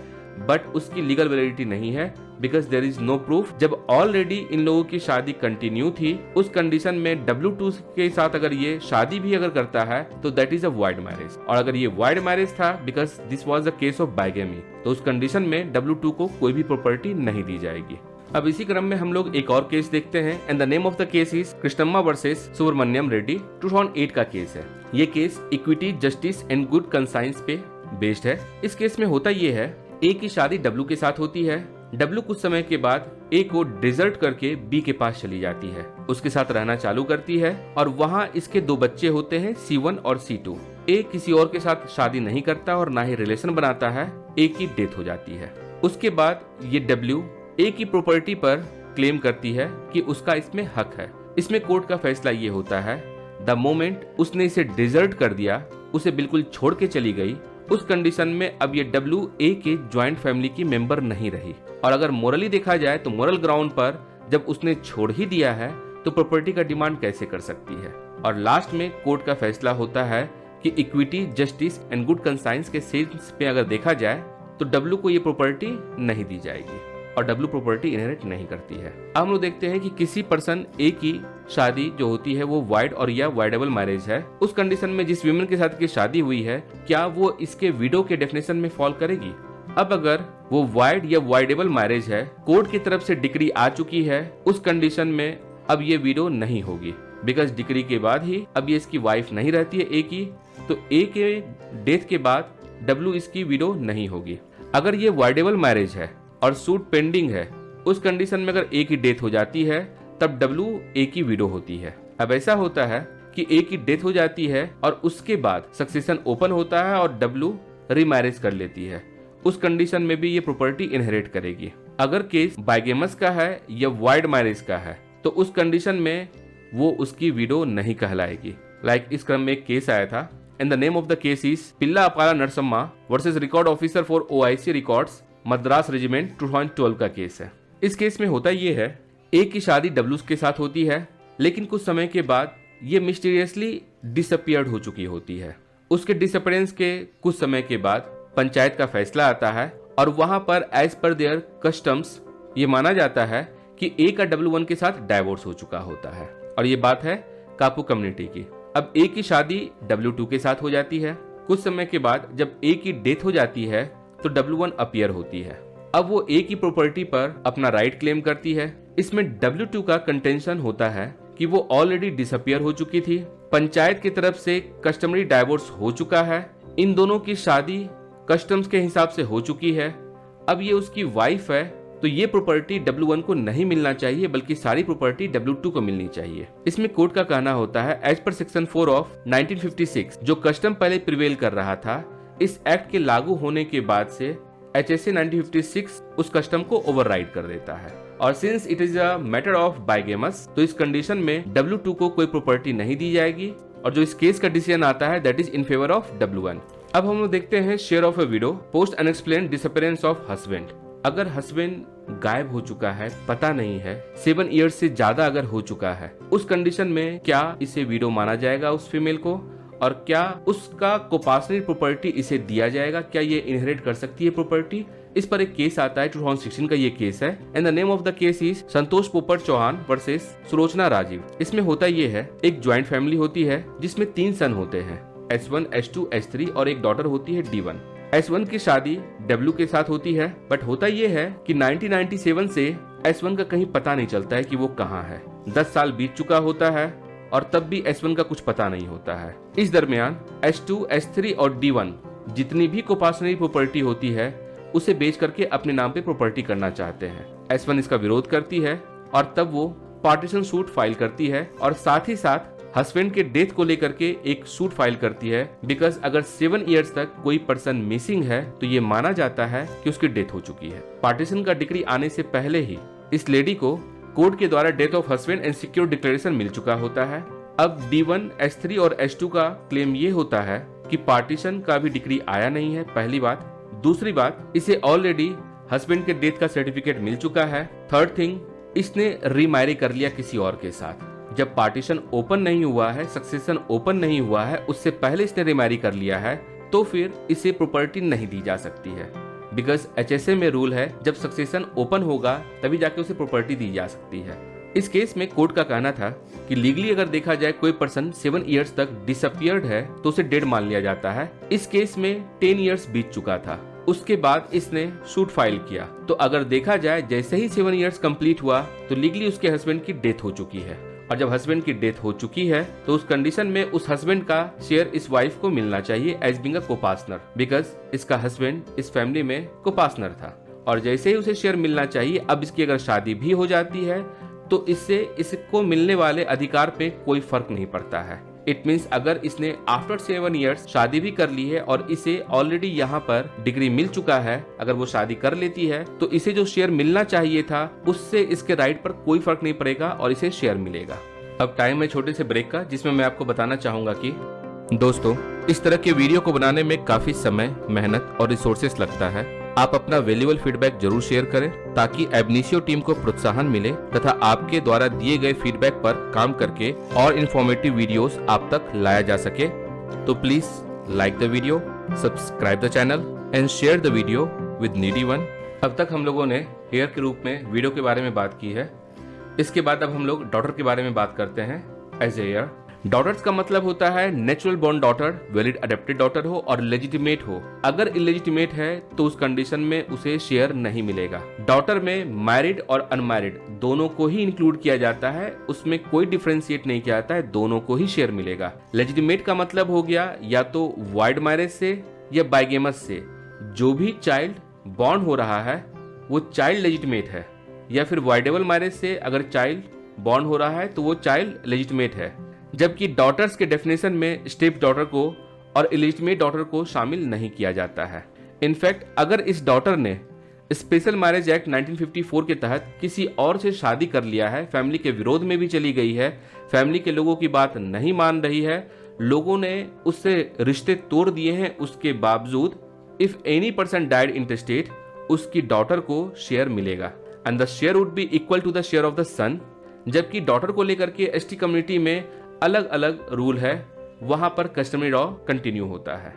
बट उसकी लीगल वैलिडिटी नहीं है, because there is no proof. जब ऑलरेडी इन लोगों की शादी कंटिन्यू थी, उस कंडीशन में W2 के साथ अगर ये शादी भी अगर करता है तो that is a wide marriage, और अगर ये वाइड मैरिज था because this was the case of bigamy, तो उस कंडीशन में W2 को कोई भी प्रॉपर्टी नहीं दी जाएगी। अब इसी क्रम में हम लोग एक और केस देखते हैं, and the name of the case is Krishnamma versus Subramanyam Reddy, 2008 का केस है। ये case equity, justice and good conscience पे बेस्ड है। इस केस में होता ये है, ए की शादी W के साथ होती है। W कुछ समय के बाद ए को डिजर्ट करके B के पास चली जाती है, उसके साथ रहना चालू करती है, और वहाँ इसके 2 बच्चे होते हैं, C1 और C2। ए किसी और के साथ शादी नहीं करता और ना ही रिलेशन बनाता है। ए की डेथ हो जाती है। उसके बाद ये W ए की प्रॉपर्टी पर क्लेम करती है कि उसका इसमें हक है। इसमें कोर्ट का फैसला ये होता है, द मोमेंट उसने इसे डिजर्ट कर दिया, उसे बिल्कुल छोड़ के चली गई, उस कंडीशन में अब ये W ए के ज्वाइंट फैमिली की मेंबर नहीं रही। और अगर मोरली देखा जाए तो मोरल ग्राउंड पर जब उसने छोड़ ही दिया है तो प्रॉपर्टी का डिमांड कैसे कर सकती है। और लास्ट में कोर्ट का फैसला होता है कि equity, justice and good conscience के सेंस पे अगर देखा जाए तो W को ये प्रॉपर्टी नहीं दी जाएगी और W प्रॉपर्टी इनहेरिट नहीं करती है। अब हम लोग देखते हैं कि किसी पर्सन ए की शादी जो होती है वो वाइड और या वाइडेबल मैरिज है। उस कंडीशन में जिस विमेन के साथ की शादी हुई है, क्या वो इसके विडो के डेफिनेशन में फॉल करेगी? अब अगर वो वाइड या वाइडेबल मैरिज है, कोर्ट की तरफ से डिक्री आ चुकी है, उस कंडीशन में अब ये विडो नहीं होगी, बिकॉज डिक्री के बाद ही अब ये इसकी वाइफ नहीं रहती है ए की, तो ए के डेथ के बाद W इसकी विडो नहीं होगी। अगर ये वाइडेबल मैरिज है और सूट पेंडिंग है, उस कंडीशन में अगर ए की डेथ हो जाती है तब W ए की विडो होती है। अब ऐसा होता है कि ए की डेथ हो जाती है और उसके बाद सक्सेशन ओपन होता है और W रीमैरिज कर लेती है, उस कंडीशन में भी ये प्रॉपर्टी इनहेरिट करेगी। अगर केस बाइगेमस का है या वाइड मैरिज का है तो उस कंडीशन में वो उसकी विडो नहीं कहलाएगी। लाइक इस क्रम में एक केस आया था, and the name of the case is Pilla Apala Narasamma versus record officer for OIC records Madras Regiment, 2012 का केस है। इस केस में होता ये है, ए की शादी W के साथ होती है, लेकिन कुछ समय के बाद ये मिस्टीरियसली डिसअपियर्ड हो चुकी होती है। उसके डिसअपियरेंस के कुछ समय के बाद पंचायत का फैसला आता है और वहां पर एज पर देयर कस्टम्स ये माना जाता है कि ए का W1 के साथ डाइवोर्स हो चुका होता है, और ये बात है कापू कम्युनिटी की। अब ए की शादी W2 के साथ हो जाती है। कुछ समय के बाद जब ए की डेथ हो जाती है तो W1 अपीयर होती है। अब वो ए की प्रॉपर्टी पर अपना राइट क्लेम करती है। इसमें W2 का कंटेंशन होता है कि वो ऑलरेडी डिसअपियर हो चुकी थी, पंचायत की तरफ से कस्टमरी डाइवोर्स हो चुका है, इन दोनों की शादी कस्टम्स के हिसाब से हो चुकी है, अब ये उसकी वाइफ है, तो ये प्रॉपर्टी W1 को नहीं मिलना चाहिए बल्कि सारी प्रॉपर्टी W2 को मिलनी चाहिए। इसमें कोर्ट का कहना होता है एज पर सेक्शन 4 ऑफ 1956 जो कस्टम पहले प्रिवेल कर रहा था, इस एक्ट के लागू होने के बाद से HSA 1956 उस कस्टम को ओवरराइड कर देता है। और since it is a matter of bigamous, तो इस कंडीशन में W2 को कोई प्रॉपर्टी नहीं दी जाएगी और जो इस केस का डिसीजन आता है that is in favour of W1। अब हम लोग देखते हैं share of A window post unexplained disappearance of husband. अगर हस्बैंड गायब हो चुका है, पता नहीं है, 7 इयर्स से ज्यादा अगर हो चुका है, उस कंडीशन में क्या इसे विडो माना जाएगा उस फीमेल को, और क्या उसका कोपासनरी प्रॉपर्टी इसे दिया जाएगा, क्या ये इनहेरिट कर सकती है प्रॉपर्टी। इस पर एक केस आता है 2016 का ये केस है and the name of the case is Santosh Popat Chauhan versus Sulochana Rajiv. इसमें होता ये है, एक ज्वाइंट फैमिली होती है जिसमें 3 सन होते हैं, S1, S2, S3 और एक डॉटर होती है D1। S1 की शादी W के साथ होती है, बट होता ये है कि 1997 से S1 का कहीं पता नहीं चलता है कि वो कहाँ है। 10 साल बीत चुका होता है और तब भी S1 का कुछ पता नहीं होता है। इस दरमियान S2, S3 और D1 जितनी भी कोपासनरी प्रॉपर्टी होती है उसे बेच करके अपने नाम पे प्रॉपर्टी करना चाहते हैं। S1 इसका विरोध करती है और तब वो पार्टीशन सूट फाइल करती है और साथ ही साथ हस्बैंड के डेथ को लेकर के एक सूट फाइल करती है, बिकॉज अगर 7 इयर्स तक कोई पर्सन मिसिंग है तो ये माना जाता है कि उसकी डेथ हो चुकी है। पार्टीशन का डिक्री आने से पहले ही इस लेडी को कोर्ट के द्वारा death of husband and secure declaration मिल चुका होता है। अब D1, S3 और S2 का क्लेम ये होता है कि पार्टीशन का भी डिक्री आया नहीं है, पहली बात। दूसरी बात, इसे ऑलरेडी हस्बैंड के डेथ का सर्टिफिकेट मिल चुका है। थर्ड थिंग, इसने रीमैरी कर लिया किसी और के साथ। जब पार्टीशन ओपन नहीं हुआ है, सक्सेशन ओपन नहीं हुआ है, उससे पहले इसने रीमैरी कर लिया है, तो फिर इसे प्रॉपर्टी नहीं दी जा सकती है। बिकॉज HSA में रूल है जब सक्सेशन ओपन होगा तभी जाके उसे प्रॉपर्टी दी जा सकती है। इस केस में कोर्ट का कहना था कि लीगली अगर देखा जाए कोई पर्सन 7 इयर्स तक डिसअपियर्ड है तो उसे डेड मान लिया जाता है। इस केस में 10 इयर्स बीत चुका था, उसके बाद इसने सूट फाइल किया, तो अगर देखा जाए जैसे ही 7 इयर्स कंप्लीट हुआ तो लीगली उसके हस्बैंड की डेथ हो चुकी है। और जब हस्बैंड की डेथ हो चुकी है तो उस कंडीशन में उस हस्बैंड का शेयर इस वाइफ को मिलना चाहिए एज बीइंग अ कोपार्टनर, बिकॉज इसका हस्बैंड इस फैमिली में कोपार्टनर था। और जैसे ही उसे शेयर मिलना चाहिए, अब इसकी अगर शादी भी हो जाती है तो इससे इसको मिलने वाले अधिकार पे कोई फर्क नहीं पड़ता है। इट मीन्स अगर इसने आफ्टर 7 इयर्स शादी भी कर ली है और इसे ऑलरेडी यहाँ पर डिग्री मिल चुका है, अगर वो शादी कर लेती है तो इसे जो शेयर मिलना चाहिए था उससे इसके राइट पर कोई फर्क नहीं पड़ेगा और इसे शेयर मिलेगा। अब टाइम है छोटे से ब्रेक का, जिसमें मैं आपको बताना चाहूंगा कि दोस्तों, इस तरह के वीडियो को बनाने में काफी समय, मेहनत और रिसोर्सेस लगता है। आप अपना वैल्यूएबल फीडबैक जरूर शेयर करें ताकि एबनिशियो टीम को प्रोत्साहन मिले तथा आपके द्वारा दिए गए फीडबैक पर काम करके और इन्फॉर्मेटिव वीडियोस आप तक लाया जा सके। तो please like the video, subscribe the channel and share the video with needy one. अब तक हम लोगों ने हेयर के रूप में वीडियो के बारे में बात की है। इसके बाद अब हम लोग डॉटर के बारे में बात करते हैं एज ए हेयर। डॉटर्स का मतलब होता है natural born daughter, valid adopted daughter हो और लेजिटिमेट हो। अगर इलेजिटिमेट है तो उस कंडीशन में उसे शेयर नहीं मिलेगा। डॉटर में मैरिड और अनमैरिड दोनों को ही इंक्लूड किया जाता है, उसमें कोई डिफरेंशिएट नहीं किया जाता है, दोनों को ही शेयर मिलेगा। लेजिटिमेट का मतलब हो गया या तो वाइड मैरिज से या बाइगेमस से जो भी चाइल्ड बॉर्न हो रहा है वो चाइल्ड लेजिटिमेट है, या फिर वाइडेबल मैरिज से अगर चाइल्ड बॉर्न हो रहा है तो वो चाइल्ड लेजिटिमेट है। जबकि डॉटर्स के डेफिनेशन में स्टेप डॉटर को और इलेजिटिमेट डॉटर को शामिल नहीं किया जाता है। इनफैक्ट अगर इस डॉटर ने स्पेशल मैरिज एक्ट 1954 के तहत किसी और से शादी कर लिया है, फैमिली के विरोध में भी चली गई है, फैमिली के लोगों की बात नहीं मान रही है, लोगों ने उससे रिश्ते तोड़ दिए हैं, उसके बावजूद if any person died intestate उसकी डॉटर को शेयर मिलेगा and the share would be equal to the share of the son. जबकि डॉटर को लेकर के एसटी कम्युनिटी में अलग अलग रूल है, वहां पर कस्टमरी लॉ कंटिन्यू होता है।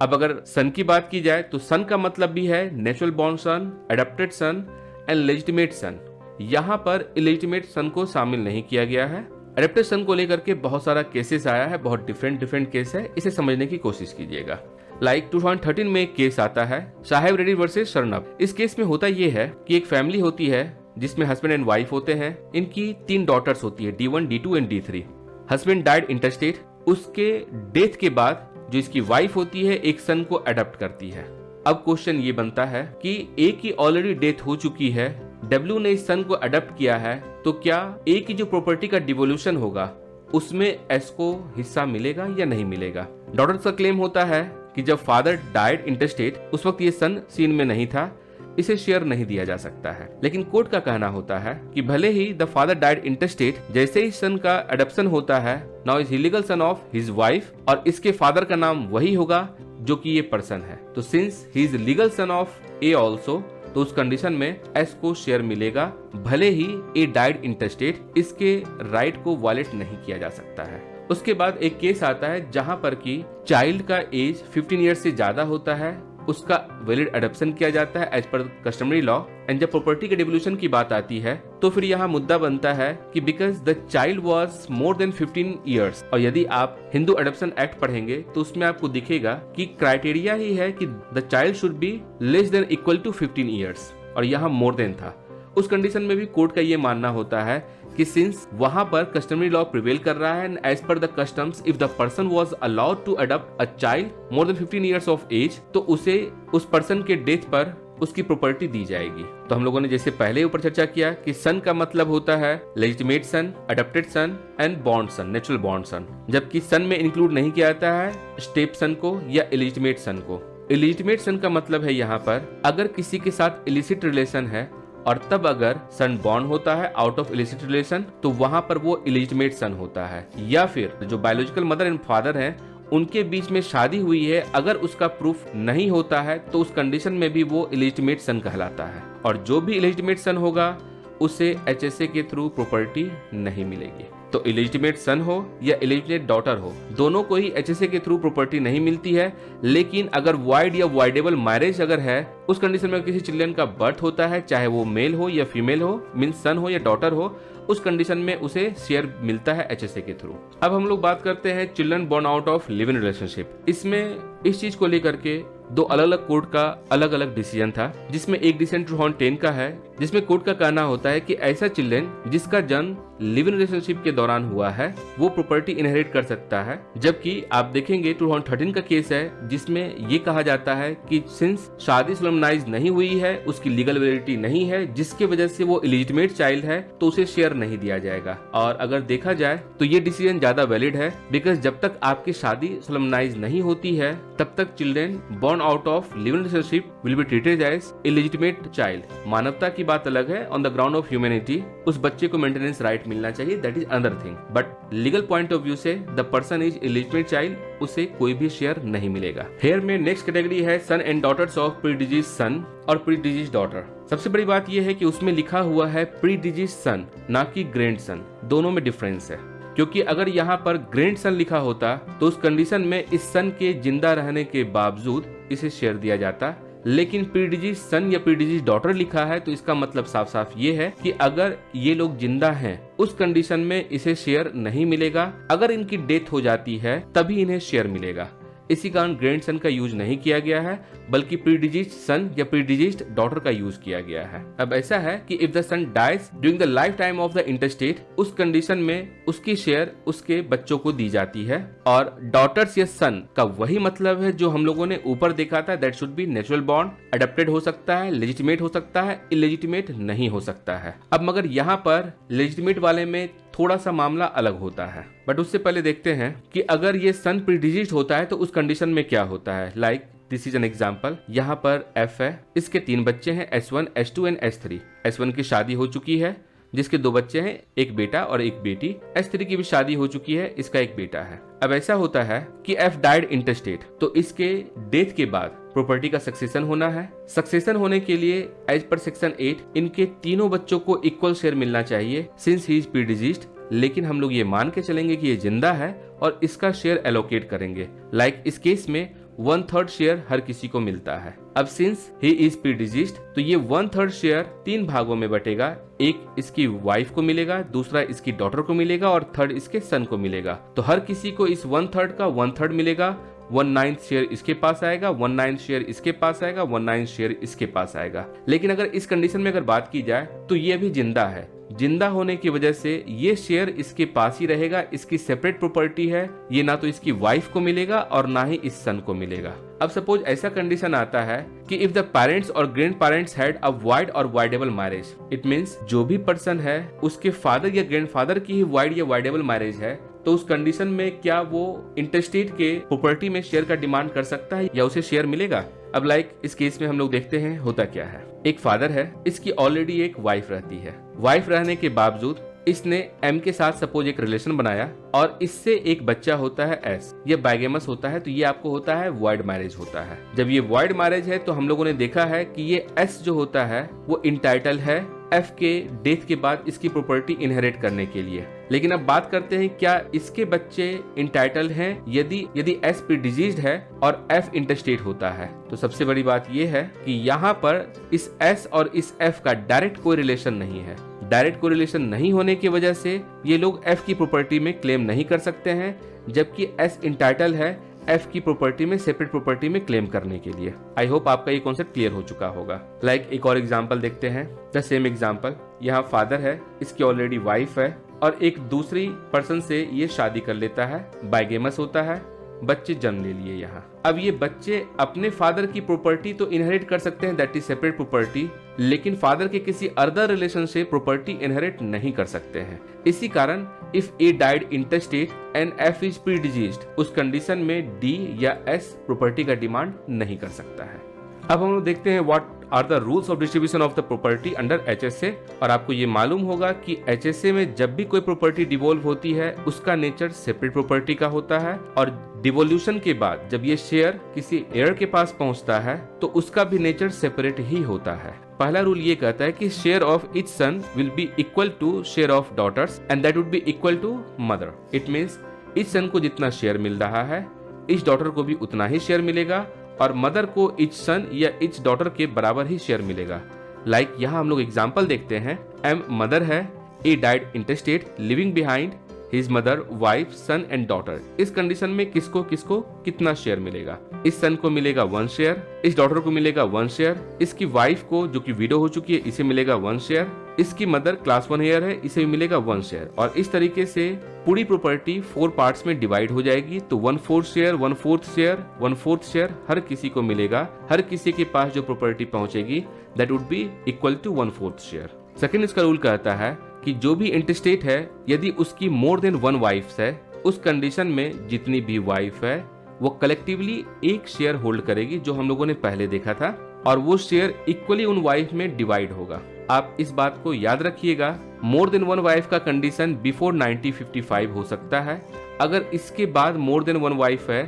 अब अगर सन की बात की जाए तो सन का मतलब भी है natural born son, adopted son and legitimate son. यहाँ पर इलेजिटिमेट सन को शामिल नहीं किया गया है। एडॉप्टेड सन को लेकर के बहुत सारा केसेस आया है, बहुत डिफरेंट केस है, इसे समझने की कोशिश कीजिएगा। लाइक 2013 में एक केस आता है साहेब रेड्डी वर्सेस शरणप। इस केस में होता यह है कि एक फैमिली होती है जिसमें हस्बैंड एंड वाइफ होते हैं। इनकी 3 डॉटर्स होती है, D1, D2 and D3। Husband died इंटेस्टेट, उसके डेथ के बाद जो इसकी वाइफ होती है एक सन को अडॉप्ट करती है। अब क्वेश्चन ये बनता है कि ए की ऑलरेडी डेथ हो चुकी है, डब्ल्यू ने इस सन को अडॉप्ट किया है, तो क्या ए की जो प्रॉपर्टी का डिवोल्यूशन होगा उसमें एस को हिस्सा मिलेगा या नहीं मिलेगा। डॉटर्स का क्लेम होता है कि जब फादर डाइड इंटरस्टेट उस वक्त ये सन सीन में नहीं था, इसे शेयर नहीं दिया जा सकता है। लेकिन कोर्ट का कहना होता है कि भले ही द फादर डाइड इंटरस्टेट, जैसे ही सन का अडॉप्शन होता है, now is he legal son of his wife और इसके फादर का नाम वही होगा जो कि ये पर्सन है। तो since he is legal son of A also, तो उस कंडीशन में एस को शेयर मिलेगा, भले ही ए डाइड इंटरस्टेट, इसके राइट को वायलेट नहीं किया जा सकता है। उसके बाद एक केस आता है जहां पर कि चाइल्ड का एज 15 ईयर्स से ज्यादा होता है, उसका वैलिड अडॉप्शन किया जाता है as per customary law. And जब प्रॉपर्टी के डिवोल्यूशन की बात आती है तो फिर यहाँ मुद्दा बनता है कि because the child was more than 15 years, और यदि आप हिंदू अडॉप्शन एक्ट पढ़ेंगे तो उसमें आपको दिखेगा कि क्राइटेरिया ही है कि the child should be less than equal to 15 years, और यहाँ मोर देन था। उस कंडीशन में भी कोर्ट का ये मानना होता है कि सिंस वहां पर कस्टमरी लॉ प्रिवेल कर रहा है, as per the customs if the person was allowed to adopt a child more than 15 years of age, तो उसे उस पर्सन के डेथ पर उसकी प्रॉपर्टी दी जाएगी। तो हम लोगों ने जैसे पहले ऊपर चर्चा किया कि सन का मतलब होता है legitimate son, adopted son and born son, natural born son, जबकि सन में इंक्लूड नहीं किया जाता है स्टेप सन को या इलिजिटिमेट सन को। इलिजिटिमेट सन का मतलब है यहाँ पर अगर किसी के साथ इलिसिट रिलेशन है और तब अगर सन बॉर्न होता है आउट ऑफ इलिसिट रिलेशन, तो वहां पर वो इलिजिटिमेट सन होता है। या फिर जो बायोलॉजिकल मदर एंड फादर हैं उनके बीच में शादी हुई है, अगर उसका प्रूफ नहीं होता है तो उस कंडीशन में भी वो इलिजिटिमेट सन कहलाता है। और जो भी इलिजिटिमेट सन होगा उसे HSA के थ्रू प्रॉपर्टी नहीं मिलेगी। तो इलिजिटिमेट सन हो या इलिजिटिमेट डॉटर हो, दोनों को ही HSA के थ्रू प्रॉपर्टी नहीं मिलती है। लेकिन अगर वाइड या वाइडेबल मैरिज अगर है, उस कंडीशन में किसी चिल्ड्रन का बर्थ होता है, चाहे वो मेल हो या फीमेल हो, मीन्स सन हो या डॉटर हो, उस कंडीशन में उसे शेयर मिलता है HSA के थ्रू। अब हम लोग बात करते हैं children born out of live in relationship. इसमें इस चीज को लेकर के दो अलग अलग कोर्ट का अलग अलग डिसीजन था, जिसमें एक डिसीजन 2010 का है, जिसमें कोर्ट का कहना होता है कि ऐसा चिल्ड्रन जिसका जन्म लिव इन रिलेशनशिप के दौरान हुआ है वो प्रॉपर्टी इनहेरिट कर सकता है। जबकि आप देखेंगे 2013 का केस है जिसमें ये कहा जाता है कि सिंस शादी सोलमनाइज नहीं हुई है, उसकी लीगल वैलिडिटी नहीं है, जिसके वजह से वो इलिजिटिमेट चाइल्ड है, तो उसे शेयर नहीं दिया जाएगा। और अगर देखा जाए तो ये डिसीजन ज्यादा वैलिड है, बिकॉज जब तक आपकी शादी सोलमनाइज नहीं होती है तब तक children born out of live in relationship will be treated as illegitimate child. मानवता की बात अलग है, on the ground of humanity उस बच्चे को मेंटेनेंस राइट मिलना चाहिए, that is another thing. But legal point of view से the person is illegitimate child, उसे कोई भी शेयर नहीं मिलेगा। हेयर में नेक्स्ट कैटेगरी है सन एंड डॉटर्स ऑफ प्रीडिजीज सन और प्रीडिजीज डॉटर। सबसे बड़ी बात यह है कि उसमें लिखा हुआ है प्रीडिजीज सन, ना कि ग्रैंड सन। दोनों में डिफरेंस है, क्योंकि अगर यहाँ पर ग्रैंड सन लिखा होता तो उस कंडीशन में इस सन के जिंदा रहने के बावजूद इसे शेयर दिया जाता। लेकिन प्रीडिजीज सन या प्रीडिजीज डॉटर लिखा है तो इसका मतलब साफ साफ ये है कि अगर ये लोग जिंदा हैं उस कंडीशन में इसे शेयर नहीं मिलेगा, अगर इनकी डेथ हो जाती है तभी इन्हें शेयर मिलेगा। इसी कारण ग्रैंड सन का यूज नहीं किया गया है, बल्कि प्रीडिजीज सन या प्रीडिजीज डॉटर का यूज किया गया है। अब ऐसा है कि if the son dies during the life time of the intestate, उस कंडीशन में उसकी शेयर उसके बच्चों को दी जाती है। और डॉटर्स या सन का वही मतलब है जो हम लोगों ने ऊपर देखा था, that should be natural born, adopted हो सकता है, लेजिटिमेट हो सकता है, इलेजिटिमेट नहीं हो सकता है। अब मगर यहाँ पर लेजिटिमेट वाले में थोड़ा सा मामला अलग होता है, बट उससे पहले देखते हैं कि अगर ये सन प्रीडिजीज होता है तो उस कंडीशन में क्या होता है। Like this is an example, यहाँ पर F है, इसके 3 बच्चे हैं, S1, S2 and S3। S1 की शादी हो चुकी है जिसके 2 बच्चे हैं, एक बेटा और एक बेटी। S3 की भी शादी हो चुकी है, इसका एक बेटा है। अब ऐसा होता है कि F डाइड इंटरस्टेट, तो इसके डेथ के बाद प्रॉपर्टी का सक्सेशन होना है। सक्सेशन होने के लिए एज पर सेक्शन 8 इनके तीनों बच्चों को इक्वल शेयर मिलना चाहिए सिंस ही इज प्रीडिजीज्ड। लेकिन हम लोग ये मान के चलेंगे कि ये जिंदा है और इसका शेयर एलोकेट करेंगे। लाइक इस केस में 1/3 शेयर हर किसी को मिलता है। अब सिंस ही इज प्रीडिजीज्ड तो ये 1/3 शेयर 3 भागों में बटेगा। एक इसकी वाइफ को मिलेगा, दूसरा इसकी डॉटर को मिलेगा और थर्ड इसके सन को मिलेगा। तो हर किसी को इस 1/3 का 1/3 मिलेगा। 1/9 शेयर इसके पास आएगा, 1/9 शेयर इसके पास आएगा, 1/9 शेयर इसके पास आएगा। लेकिन अगर इस कंडीशन में अगर बात की जाए तो ये अभी जिंदा है, जिंदा होने की वजह से ये शेयर इसके पास ही रहेगा, इसकी सेपरेट प्रॉपर्टी है, ये ना तो इसकी वाइफ को मिलेगा और ना ही इस सन को मिलेगा। अब सपोज ऐसा कंडीशन आता है कि इफ द पेरेंट्स और grand parents had a wide और वाइडेबल मैरिज, इट मींस जो भी पर्सन है उसके फादर या ग्रैंडफादर की ही वाइड या वाइडेबल मैरिज है, तो उस कंडीशन में क्या वो इंटरस्टेट के प्रॉपर्टी में शेयर का डिमांड कर सकता है या उसे शेयर मिलेगा। अब इस केस में हम लोग देखते हैं होता क्या है। एक फादर है, इसकी ऑलरेडी एक वाइफ रहती है। वाइफ रहने के बावजूद इसने एम के साथ सपोज एक रिलेशन बनाया और इससे एक बच्चा होता है एस। ये बाइगेमस होता है, तो ये आपको होता है वॉइड मैरिज होता है। जब ये वॉइड मैरिज है तो हम लोगों ने देखा है कि ये एस जो होता है वो इंटाइटल है एफ के डेथ के बाद इसकी प्रॉपर्टी इनहेरिट करने के लिए। लेकिन अब बात करते हैं क्या इसके बच्चे इंटाइटल हैं यदि एस प्रीडिजीज्ड है और एफ इंटरस्टेट होता है। तो सबसे बड़ी बात यह है कि यहाँ पर इस एस और इस एफ का डायरेक्ट कोई रिलेशन नहीं है। डायरेक्ट कोरिलेशन नहीं होने की वजह से ये लोग एफ की प्रॉपर्टी में क्लेम नहीं कर सकते हैं, जबकि एस इंटाइटल है एफ की प्रॉपर्टी में सेपरेट प्रॉपर्टी में क्लेम करने के लिए। आई होप आपका ये कॉन्सेप्ट क्लियर हो चुका होगा। एक और एग्जांपल देखते हैं, द सेम एग्जांपल। यहाँ फादर है, इसकी ऑलरेडी वाइफ है और एक दूसरी पर्सन से ये शादी कर लेता है, बाइगेमस होता है, बच्चे जन्म ले लिए यहाँ। अब ये बच्चे अपने फादर की प्रॉपर्टी तो इनहेरिट कर सकते हैं, दैट इज सेपरेट प्रॉपर्टी, लेकिन फादर के किसी अदर रिलेशन से प्रॉपर्टी इनहेरिट नहीं कर सकते हैं। इसी कारण if A died interstate and F is predeceased, उस कंडीशन में डी या एस प्रॉपर्टी का डिमांड नहीं कर सकता है। अब हम लोग देखते हैं what are the rules of distribution of the property under HSA. और आपको ये मालूम होगा कि एचएसए में जब भी कोई प्रॉपर्टी डिवोल्व होती है उसका नेचर सेपरेट प्रॉपर्टी का होता है, और डिवोल्यूशन के बाद जब ये शेयर किसी एयर के पास पहुंचता है तो उसका भी नेचर सेपरेट ही होता है। पहला रूल ये कहता है कि share of each son will be equal to share of daughters and that would be equal to mother. It means each son को जितना शेयर मिल रहा है ईच डॉटर को भी उतना ही शेयर मिलेगा, और मदर को ईच सन या ईच डॉटर के बराबर ही शेयर मिलेगा। यहाँ हम लोग एग्जांपल देखते हैं। एम मदर है, A died intestate living behind his mother, wife, son and daughter. इस कंडीशन में किसको किसको कितना शेयर मिलेगा? इस सन को मिलेगा 1 शेयर, इस डॉटर को मिलेगा 1 शेयर, इसकी वाइफ को जो कि विडो हो चुकी है इसे मिलेगा 1 शेयर, इसकी मदर क्लास 1 ईयर है इसे मिलेगा 1 शेयर, और इस तरीके से पूरी प्रॉपर्टी 4 पार्ट्स में डिवाइड हो जाएगी। तो 1/4 शेयर, 1/4 शेयर, 1/4 शेयर हर किसी को मिलेगा। हर किसी के पास जो प्रॉपर्टी पहुंचेगी that would be equal to 1/4 share. Second इसका रूल कहता है कि जो भी इंटरस्टेट है यदि उसकी मोर देन 1 वाइफ्स है, उस कंडीशन में जितनी भी वाइफ है वो कलेक्टिवली 1 शेयर होल्ड करेगी, जो हम लोगों ने पहले देखा था, और वो शेयर इक्वली उन वाइफ में डिवाइड होगा। आप इस बात को याद रखिएगा, मोर देन 1 वाइफ का कंडीशन बिफोर 1955 हो सकता है। अगर इसके बाद मोर देन 1 वाइफ है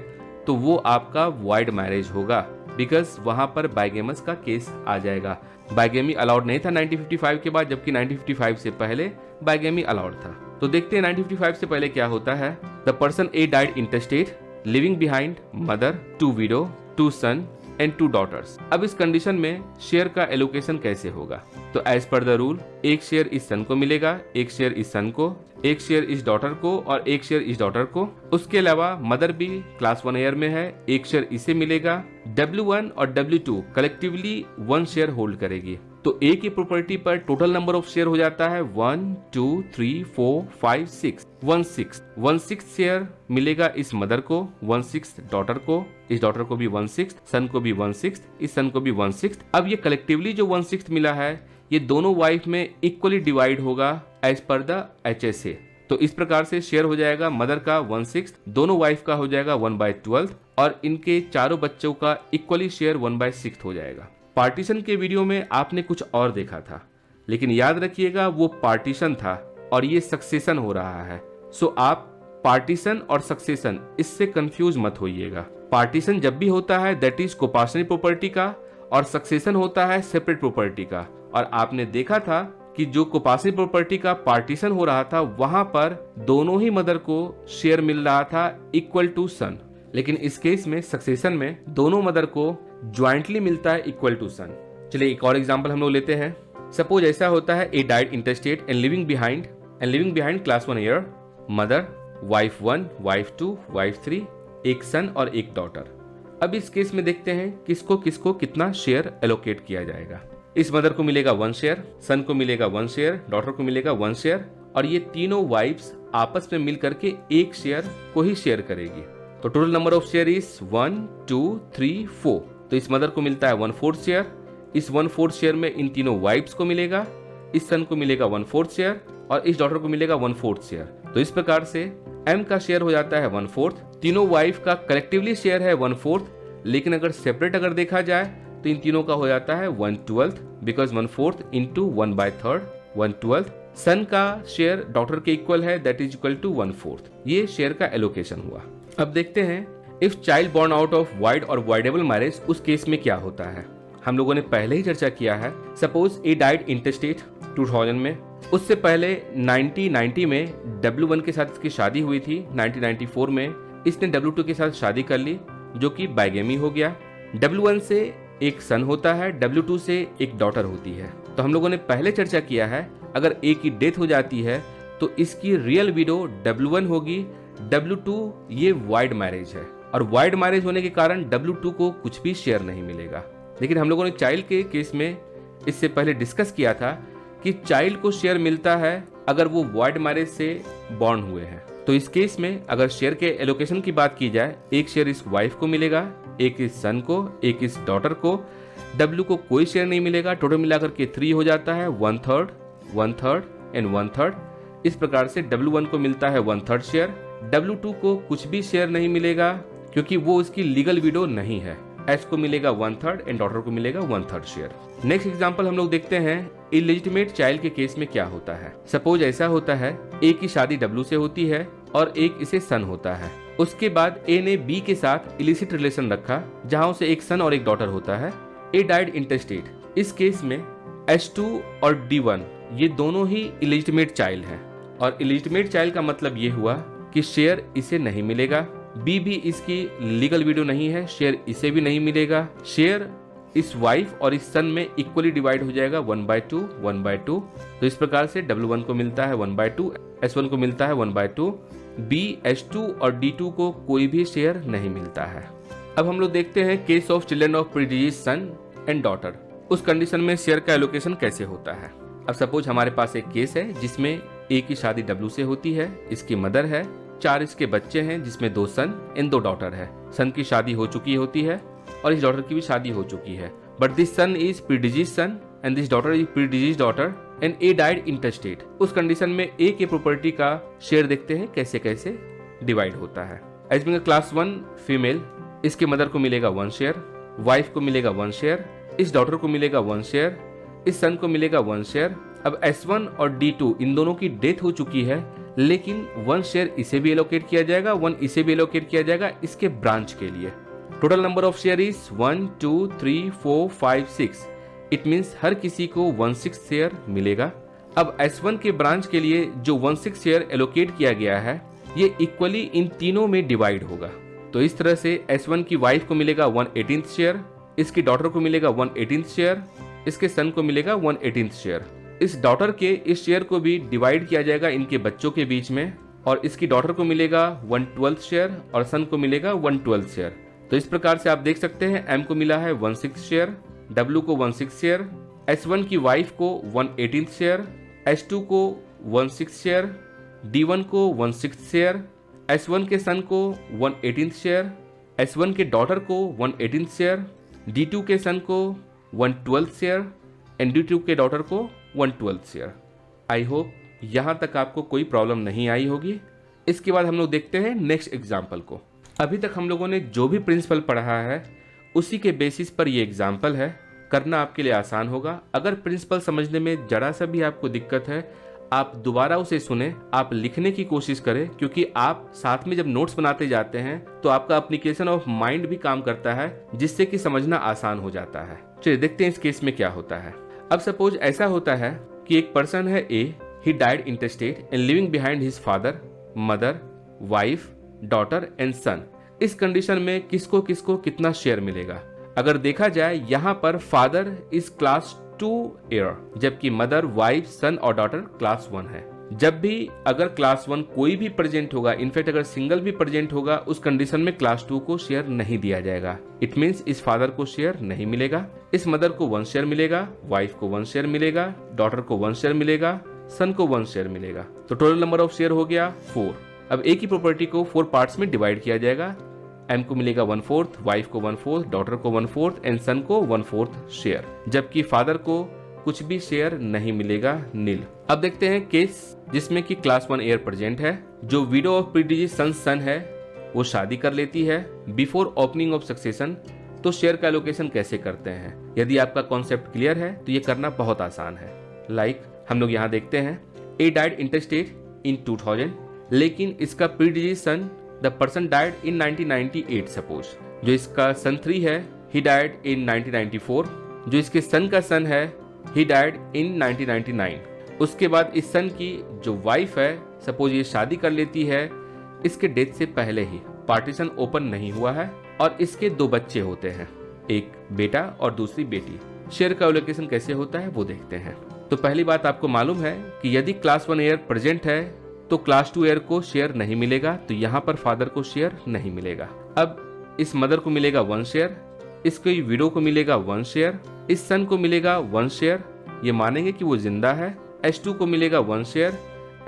तो वो आपका वॉइड मैरिज होगा, बिकॉज वहां पर बाइगेमस का केस आ जाएगा। बाइगेमी अलाउड नहीं था 1955 के बाद, जबकि 1955 से पहले बाइगेमी अलाउड था। तो देखते हैं 1955 से पहले क्या होता है। The person A died intestate living behind mother, 2 widow, 2 son and 2 daughters. अब इस कंडीशन में शेयर का एलोकेशन कैसे होगा? तो as per the rule 1 share इस सन को मिलेगा, 1 शेयर इस सन को, 1 शेयर इस डॉटर को और 1 शेयर इस डॉटर को। उसके अलावा मदर भी क्लास 1 ईयर में है, 1 शेयर इसे मिलेगा। W1 और W2 कलेक्टिवली 1 शेयर होल्ड करेगी। तो ए की प्रॉपर्टी पर टोटल नंबर ऑफ शेयर हो जाता है 1 2 3 4 5 6 1/6 शेयर मिलेगा इस मदर को, 1/6 डॉटर को, इस डॉटर को भी 1/6, सन को भी 1/6, इस सन को भी 1/6। अब ये कलेक्टिवली जो 1/6 मिला है ये दोनों वाइफ में इक्वली डिवाइड होगा एज पर द HSA। तो इस प्रकार से शेयर हो जाएगा मदर का 1/6, दोनों वाइफ का हो जाएगा 1/12, और इनके चारों बच्चों का इक्वली शेयर 1/6 हो जाएगा। पार्टीशन के वीडियो में आपने कुछ और देखा था, लेकिन याद रखिएगा वो पार्टीशन था और ये सक्सेशन हो रहा है। सो आप पार्टीशन और सक्सेशन इससे कंफ्यूज मत होइएगा। पार्टीशन जब भी होता है दैट इज कोपार्शनरी प्रॉपर्टी का, और सक्सेशन होता है सेपरेट प्रॉपर्टी का। और आपने देखा था कि जो कोपार्शनरी प्रॉपर्टी का पार्टीशन हो रहा था वहां पर दोनों ही मदर को शेयर मिल रहा था इक्वल टू सन, लेकिन इस केस में सक्सेशन में दोनों मदर को ज्वाइंटली मिलता है इक्वल टू सन। चलिए एक और एग्जांपल हम लोग लेते हैं। सपोज ऐसा होता है A died interstate and living behind class 1 heir, mother, wife 1, wife 2, wife 3, एक सन और एक डॉटर। अब इस केस में देखते हैं किसको किसको कितना शेयर एलोकेट किया जाएगा। इस मदर को मिलेगा 1 शेयर, सन को मिलेगा 1 शेयर, डॉटर को मिलेगा 1 शेयर और ये तीनों वाइफ्स आपस में मिल करके एक शेयर को ही शेयर करेगी। तो total number of share is 1 2 3 4। तो इस मदर को मिलता है 1/4 शेयर, इस 1/4 शेयर में इन तीनों वाइफ्स को मिलेगा, इस सन को मिलेगा 1/4 शेयर और इस डॉटर को मिलेगा 1/4 शेयर। तो इस प्रकार से एम का शेयर हो जाता है 1/4, तीनों वाइफ का कलेक्टिवली शेयर है 1/4, लेकिन अगर सेपरेट अगर देखा जाए तो इन तीनों का हो जाता है 1/12 बिकॉज 1/4 इंटू 1/3 1/12। सन का शेयर डॉटर के इक्वल है दैट इज इक्वल टू 1/4। ये शेयर का एलोकेशन हुआ। अब देखते हैं if child born out of void और वाइडेबल मैरिज उस केस में क्या होता है। हम लोगों ने पहले ही चर्चा किया है। सपोज ए डाइड इंटरस्टेट 2000 में, उससे पहले 1990 में W1 के साथ इसकी शादी हुई थी। 1994 में इसने W2 के साथ शादी कर ली जो कि बाइगेमी हो गया। W1 से एक सन होता है, W2 से एक डॉटर होती है। तो हम लोगों ने पहले चर्चा किया है अगर ए की डेथ हो जाती है तो इसकी रियल विडो W1 होगी, W2 ये वाइड मैरिज है और वाइड मैरिज होने के कारण W2 को कुछ भी शेयर नहीं मिलेगा। लेकिन हम लोगों ने चाइल्ड के केस में इससे पहले डिस्कस किया था कि चाइल्ड को शेयर मिलता है अगर वो वाइड मैरिज से बॉर्न हुए हैं। तो इस केस में अगर शेयर के एलोकेशन की बात की जाए, एक शेयर इस वाइफ को मिलेगा, एक इस सन को, एक इस डॉटर को, W को कोई शेयर नहीं मिलेगा। टोटल मिलाकर के 3 हो जाता है, 1/3 1/3 एंड 1/3। इस प्रकार से W1 को मिलता है 1/3 शेयर, W2 को कुछ भी शेयर नहीं मिलेगा क्योंकि वो उसकी लीगल विडो नहीं है। एस को मिलेगा 1/3 एंड डॉटर को मिलेगा 1/3 शेयर। नेक्स्ट एग्जांपल हम लोग देखते हैं इलेजिटिमेट चाइल्ड के केस में क्या होता है। सपोज ऐसा होता है ए की शादी W से होती है और एक इसे सन होता है। उसके बाद ए ने बी के साथ इलिसिट रिलेशन रखा जहां उसे एक सन और एक डॉटर होता है। A died interstate. इस केस में S2 और D1 ये दोनों ही इलेजिटिमेट चाइल्ड हैं और इलेजिटिमेट चाइल्ड का मतलब ये हुआ कि शेयर इसे नहीं मिलेगा, बी भी इसकी लीगल विडो नहीं है, शेयर इसे भी नहीं मिलेगा। शेयर इस वाइफ और इस सन में इक्वली डिवाइड हो जाएगा 1/2 1/2। तो इस प्रकार से W1 को मिलता है 1/2, S1 को मिलता है 1/2, B, S2 और D2 को कोई भी शेयर नहीं मिलता है। अब हम लोग देखते हैं case of children of predeceased son and daughter. उस कंडीशन में शेयर का एलोकेशन कैसे होता है। अब सपोज हमारे पास एक केस है जिसमें ए की शादी W से होती है, इसकी मदर है, 4 इसके बच्चे हैं जिसमें 2 सन एंड 2 डॉटर है। सन की शादी हो चुकी होती है और इस डॉटर की भी शादी हो चुकी है, but this son is predeceased son and this daughter is predeceased daughter and A died intestate. उस कंडीशन में ए के प्रॉपर्टी का शेयर देखते हैं कैसे कैसे डिवाइड होता है। एज बिंग क्लास 1 फीमेल, इसके मदर को मिलेगा 1 शेयर, वाइफ को मिलेगा 1 शेयर, इस डॉटर को मिलेगा 1 शेयर, इस सन को मिलेगा 1 शेयर। अब S1 और D2 इन दोनों की डेथ हो चुकी है लेकिन 1 शेयर इसे भी एलोकेट किया जाएगा, 1 इसे भी एलोकेट किया जाएगा इसके ब्रांच के लिए। Total number of share is 1 2 3 4 5 6। It means हर किसी को 1/6 शेयर मिलेगा। अब S1 के ब्रांच के लिए जो 1/6 शेयर एलोकेट किया गया है ये इक्वली इन तीनों में डिवाइड होगा। तो इस तरह से S1 की वाइफ को मिलेगा 1/18 शेयर, इसकी डॉटर को मिलेगा 1/18 शेयर, इसके सन को मिलेगा 1/18 शेयर। इस डॉटर के इस शेयर को भी डिवाइड किया जाएगा इनके बच्चों के बीच में और इसकी डॉटर को मिलेगा 1/12 शेयर और सन को मिलेगा 1/12 शेयर। तो इस प्रकार से आप देख सकते हैं M को मिला है 1/6 शेयर, W को 1/6 शेयर, S1 की वाइफ को 1/18 शेयर, S2 को 1/6 शेयर, D1 को 1/6 शेयर, S1 के सन को 1/18 शेयर, S1 के डॉटर को 1/18 शेयर, D2 के सन को 1/12 शेयर एंड D2 के डॉटर को 1/12 शेयर। आई होप यहाँ तक आपको कोई प्रॉब्लम नहीं आई होगी। इसके बाद हम लोग देखते हैं नेक्स्ट एग्जाम्पल को। अभी तक हम लोगों ने जो भी प्रिंसिपल पढ़ा है उसी के बेसिस पर ये एग्जाम्पल है, करना आपके लिए आसान होगा। अगर प्रिंसिपल समझने में जरा सा भी आपको दिक्कत है आप दोबारा उसे सुने, आप लिखने की कोशिश करें क्योंकि आप साथ में जब नोट्स बनाते जाते हैं तो आपका एप्लीकेशन ऑफ माइंड भी काम करता है जिससे कि समझना आसान हो जाता है। चलिए देखते हैं इस केस में क्या होता है। अब सपोज ऐसा होता है कि एक पर्सन है A, he died interstate and living behind his father, mother, wife, daughter and son. इस कंडीशन में किसको किसको कितना शेयर मिलेगा। अगर देखा जाए यहाँ पर फादर इज क्लास 2 एयर जबकि मदर, वाइफ, सन और डॉटर क्लास 1 है। जब भी अगर क्लास 1 कोई भी प्रेजेंट होगा, इनफैक्ट अगर सिंगल भी प्रेजेंट होगा, उस कंडीशन में क्लास 2 को शेयर नहीं दिया जाएगा। इट मीन्स इस फादर को शेयर नहीं मिलेगा, इस मदर को 1 शेयर मिलेगा, वाइफ को 1 शेयर मिलेगा, डॉटर को 1 शेयर मिलेगा, सन को 1 शेयर मिलेगा। तो टोटल नंबर ऑफ शेयर हो गया 4। अब एक ही प्रॉपर्टी को 4 पार्ट्स में डिवाइड किया जाएगा। एम को मिलेगा 1/4, वाइफ को 1/4, डॉटर को 1/4 एंड सन को 1/4 शेयर, जबकि फादर को कुछ भी शेयर नहीं मिलेगा, नील। अब देखते हैं केस जिसमें कि क्लास 1 हेयर प्रेजेंट है। जो विडो ऑफ प्रीडिजीज सन है वो शादी कर लेती है बिफोर ओपनिंग ऑफ सक्सेशन। तो शेयर का एलोकेशन कैसे करते हैं? यदि आपका कॉन्सेप्ट क्लियर है तो ये करना बहुत आसान है। लाइक हम लोग यहाँ देखते हैं, ए डाइड इंटरस्टेट इन 2000, लेकिन इसका predeceased son the person died in 1998 suppose. जो इसका सन 3 है, ही डाइड इन 1994। जो इसके सन का सन है, ही डाइड इन 1999। उसके बाद इस सन की जो वाइफ है, सपोज ये शादी कर लेती है इसके डेथ से पहले ही, पार्टीशन ओपन नहीं हुआ है और इसके 2 बच्चे होते हैं, एक बेटा और दूसरी बेटी। शेयर का एलोकेशन कैसे होता है वो देखते हैं। तो पहली बात आपको मालूम है कि यदि क्लास 1 हेयर प्रेजेंट है तो क्लास 2 हेयर को शेयर नहीं मिलेगा, तो यहाँ पर फादर को शेयर नहीं मिलेगा। अब इस मदर को मिलेगा 1 शेयर, इसके विडो को मिलेगा 1 शेयर, इस सन को मिलेगा 1 शेयर, ये मानेंगे कि वो जिंदा है। S2 को मिलेगा 1 शेयर,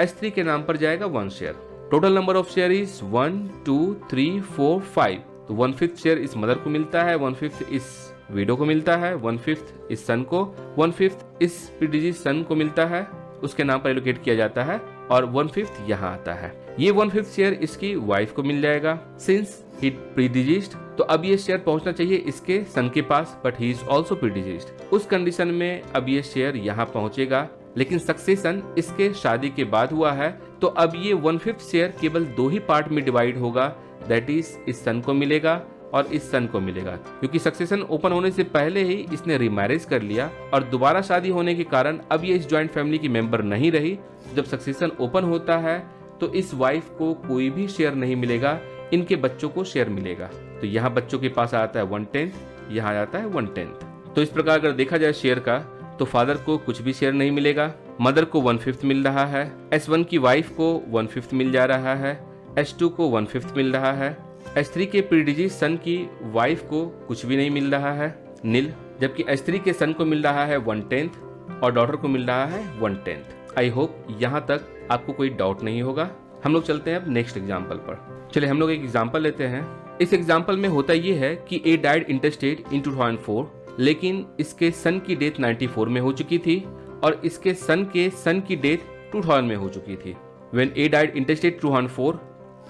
S3 के नाम पर जाएगा 1 share. Total number of share is 1 2 3 4 5। तो 1/5 शेयर इस मदर को मिलता है, 1/5 इस विडो को मिलता है, 1/5 इस सन को, 1/5 इस प्रीडिजीज सन को मिलता है, उसके नाम पर एलोकेट किया जाता है और 1/5 यहाँ आता है। ये 1/5 शेयर इसकी वाइफ को मिल जाएगा सिंस ही प्रीडिजीज्ड। तो अब ये शेयर पहुंचना चाहिए इसके सन के पास, बट ही इज ऑल्सो प्रीडिजीज्ड। उस कंडीशन में अब ये शेयर यहाँ पहुंचेगा, लेकिन सक्सेशन इसके शादी के बाद हुआ है, तो अब ये 1/5 शेयर केवल 2 ही पार्ट में डिवाइड होगा, दैट इज इस सन को मिलेगा और इस सन को मिलेगा। क्योंकि सक्सेशन ओपन होने से पहले ही इसने रीमैरिज कर लिया और दोबारा शादी होने के कारण अब ये इस ज्वाइंट फैमिली की मेंबर नहीं रही। जब सक्सेशन ओपन होता है तो इस वाइफ को कोई भी शेयर नहीं मिलेगा, इनके बच्चों को शेयर मिलेगा। तो यहाँ बच्चों के पास आता है 1/10, यहाँ आता है 1/10। तो इस प्रकार अगर देखा जाए शेयर का, तो फादर को कुछ भी शेयर नहीं मिलेगा, मदर को 1/5 मिल रहा है, S1 की वाइफ को 1/5 मिल जा रहा है, S2 को 1/5 मिल रहा है, S3 के प्रीडिजीज सन की वाइफ को कुछ भी नहीं मिल रहा है, नील। जबकि S3 के सन को मिल रहा है 1/10 और डॉटर को मिल रहा है 1/10। आई होप यहाँ तक आपको कोई डाउट नहीं होगा। हम लोग चलते हैं अब नेक्स्ट एग्जाम्पल पर। चलिए हम लोग एक एग्जाम्पल लेते हैं। इस एग्जाम्पल में होता ये है कि ए डाइड इंटरस्टेट इन 2004, लेकिन इसके सन की डेथ 94 में हो चुकी थी और इसके सन की डेथ 2000 में हो चुकी थी। व्हेन ए डाइड इंटरस्टेट 2004,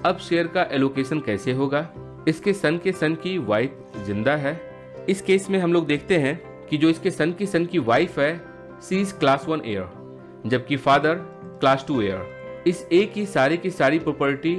अब शेयर का एलोकेशन कैसे होगा? इसके सन की वाइफ जिंदा है। इस केस में हम लोग देखते हैं कि जो इसके सन की वाइफ है, सी इज क्लास 1 हेयर, जबकि फादर क्लास 2 हेयर। इस ए की सारी प्रॉपर्टी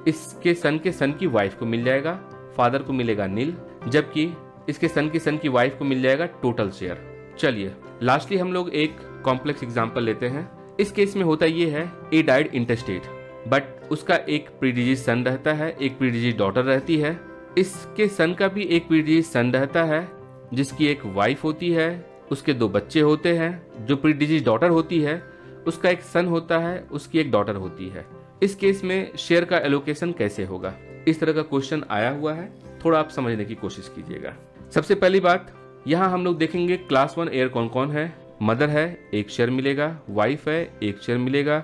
इसके सन की वाइफ को मिल जाएगा, फादर को मिलेगा नील, जबकि इसके सन की वाइफ को मिल जाएगा टोटल शेयर। चलिए लास्टली हम लोग एक कॉम्प्लेक्स एग्जांपल लेते हैं। इस केस में होता ये है, ए डाइड इंटरस्टेट, बट उसका एक प्रीडिजीज सन रहता है, एक प्रीडिजीज डॉटर रहती है। इसके सन का भी एक प्रीडिजीज सन रहता है जिसकी एक वाइफ होती है, उसके 2 बच्चे होते हैं। जो प्रीडिजीज डॉटर होती है उसका एक सन होता है, उसकी एक डॉटर होती है। इस केस में शेयर का एलोकेशन कैसे होगा? इस तरह का क्वेश्चन आया हुआ है, थोड़ा आप समझने की कोशिश कीजिएगा। सबसे पहली बात, यहाँ हम लोग देखेंगे क्लास 1 हेयर कौन कौन है। मदर है, 1 शेयर मिलेगा, वाइफ है, 1 शेयर मिलेगा,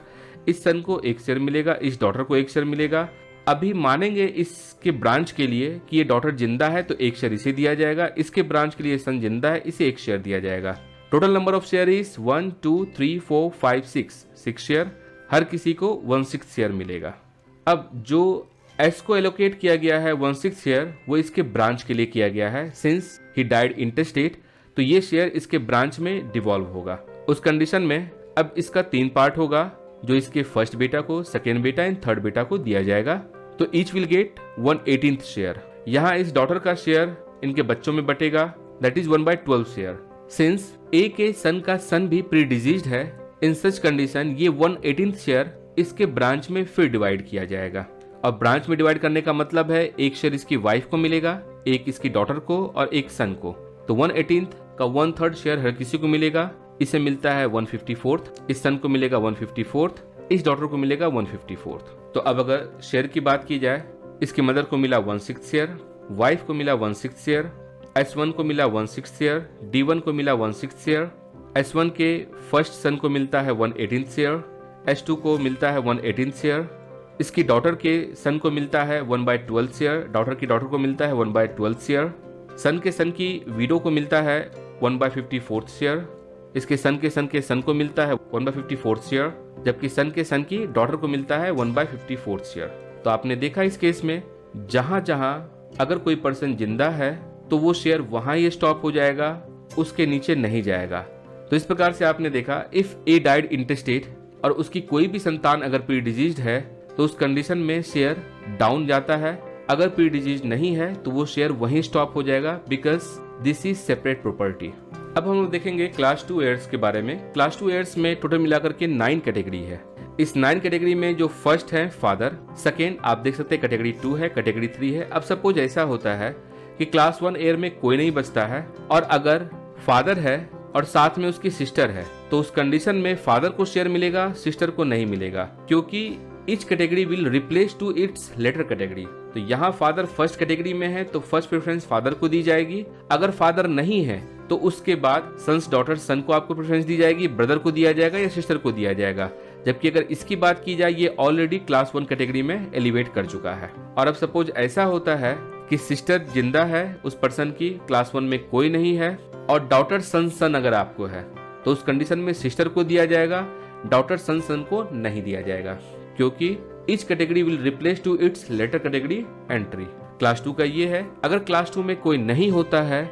इस सन को 1 शेयर मिलेगा, इस डॉटर को 1 शेयर मिलेगा। अभी मानेंगे इसके ब्रांच के लिए कि ये डॉटर जिंदा है तो 1 शेयर इसे दिया जाएगा, इसके ब्रांच के लिए सन जिंदा है, इसे 1 शेयर दिया जाएगा। Total number of share is 1 2 3 4 5 6 share, हर किसी को 1/6 शेयर मिलेगा। अब जो एस को एलोकेट किया गया है 1/6 शेयर, वो इसके ब्रांच के लिए किया गया है। सिंस ही डाइड इंटरस्टेट, तो ये शेयर इसके ब्रांच में डिवॉल्व होगा। उस कंडीशन में अब इसका 3 पार्ट होगा, जो इसके फर्स्ट बेटा को, सेकेंड बेटा एंड थर्ड बेटा को दिया जाएगा। तो ईच विल गेट 1/18 शेयर। यहाँ इस डॉटर का शेयर इनके बच्चों में बटेगा, दैट इज 1/12 शेयर। सिंस ए के सन का सन भी प्री डिजीज्ड है, इन सच कंडीशन ये 1/18 शेयर इसके ब्रांच में फिर डिवाइड किया जाएगा। अब ब्रांच में डिवाइड करने का मतलब है 1 शेयर इसकी वाइफ को मिलेगा, 1 इसकी डॉटर को और 1 सन को। तो 1/18 का 1/3 शेयर हर किसी को मिलेगा, इसे मिलता है 1/54, इस सन को मिलेगा 1/54, इस डॉटर को मिलेगा 154। तो अब अगर शेयर की बात की जाए, इसकी मदर को मिला 1/6 शेयर, वाइफ को मिला 1/6 शेयर, S1 को मिला 1/6 शेयर, D1 को मिला 1/6 शेयर, S1 के फर्स्ट सन को मिलता है 1/18 शेयर, S2 को मिलता है 1/18 शेयर, इसकी डॉटर के सन को मिलता है 1/12 शेयर, डॉटर की डॉटर को मिलता है 1/12 शेयर, सन की विडो को मिलता है 1/54 शेयर, इसके सन के सन को मिलता है 1/54 शेयर, जबकि सन की डॉटर को मिलता है 1/54 शेयर। तो आपने देखा इस केस में जहां जहां अगर कोई पर्सन जिंदा है तो वो शेयर वहां ही स्टॉप हो जाएगा, उसके नीचे नहीं जाएगा। तो इस प्रकार से आपने देखा इफ ए डाइड इंटेस्टेट और उसकी कोई भी संतान अगर प्री डिजीज्ड है तो उस कंडीशन में शेयर डाउन जाता है, अगर प्री डिजीज नहीं है तो वो शेयर वहीं स्टॉप हो जाएगा, because this is separate property. अब हम लोग देखेंगे क्लास 2 एयर्स के बारे में। क्लास 2 एयर्स में टोटल मिलाकर के 9 कैटेगरी है। इस 9 कैटेगरी में जो फर्स्ट है फादर, सेकेंड आप देख सकते हैं कैटेगरी 2 है, कैटेगरी 3 है। अब सपोज ऐसा होता है कि क्लास 1 एयर में कोई नहीं बचता है और अगर फादर है और साथ में उसकी सिस्टर है तो उस कंडीशन में फादर को शेयर मिलेगा, सिस्टर को नहीं मिलेगा, क्योंकि each category will replace to its later category. तो यहाँ फादर फर्स्ट कैटेगरी में है तो फर्स्ट प्रेफरेंस फादर को दी जाएगी। अगर फादर नहीं है तो उसके बाद सन्स डॉटर सन को आपको प्रेफरेंस दी जाएगी, ब्रदर को दिया जाएगा या सिस्टर को दिया जाएगा। जबकि अगर इसकी बात की जाए ये ऑलरेडी क्लास 1 कैटेगरी में एलिवेट कर चुका है। और अब सपोज ऐसा होता है कि सिस्टर जिंदा है उस पर्सन की, क्लास 1 में कोई नहीं है और डॉटर सन अगर आपको है तो उस कंडीशन में सिस्टर को दिया जाएगा, डॉटर सन को नहीं दिया जाएगा, क्योंकि each category will replace to its later category entry. Class 2 का ये है। अगर क्लास 2 में कोई नहीं होता है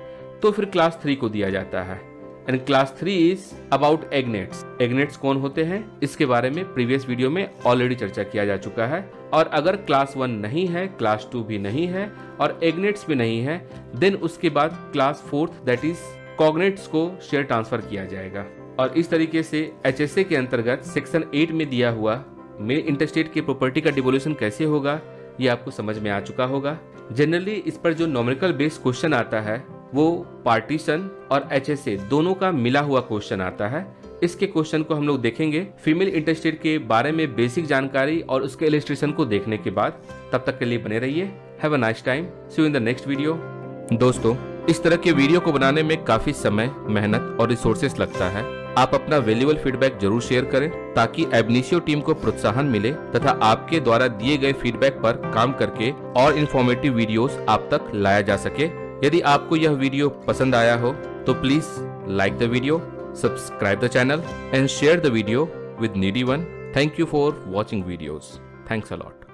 तो फिर क्लास 3 को दिया जाता है। And class 3 is about agnates. Agnates कौन होते हैं इसके बारे में प्रीवियस वीडियो में ऑलरेडी चर्चा किया जा चुका है। और अगर क्लास 1 नहीं है, क्लास 2 भी नहीं है और एग्नेट्स भी नहीं है, देन उसके बाद क्लास 4 दैट इज कॉग्नेट्स को शेयर ट्रांसफर किया जाएगा। और इस तरीके से HSA के अंतर्गत सेक्शन 8 में दिया हुआ मेल इंटरस्टेट की प्रॉपर्टी का डिवोल्यूशन कैसे होगा ये आपको समझ में आ चुका होगा। जनरली इस पर जो न्यूमेरिकल बेस्ड क्वेश्चन आता है वो पार्टीशन और HSA दोनों का मिला हुआ क्वेश्चन आता है। इसके क्वेश्चन को हम लोग देखेंगे फीमेल इंटरस्टेट के बारे में बेसिक जानकारी और उसके इलस्ट्रेशन को देखने के बाद। तब तक के लिए बने रहिए। Have a nice time, see you in the next video. दोस्तों, इस तरह के वीडियो को बनाने में काफी समय, मेहनत और रिसोर्सेस लगता है। आप अपना वैल्यूएबल फीडबैक जरूर शेयर करें ताकि एबनिशियो टीम को प्रोत्साहन मिले तथा आपके द्वारा दिए गए फीडबैक पर काम करके और इन्फॉर्मेटिव वीडियोस आप तक लाया जा सके। यदि आपको यह वीडियो पसंद आया हो तो please like the video, subscribe the channel and share the video with needy one. Thank you for watching videos. Thanks a lot.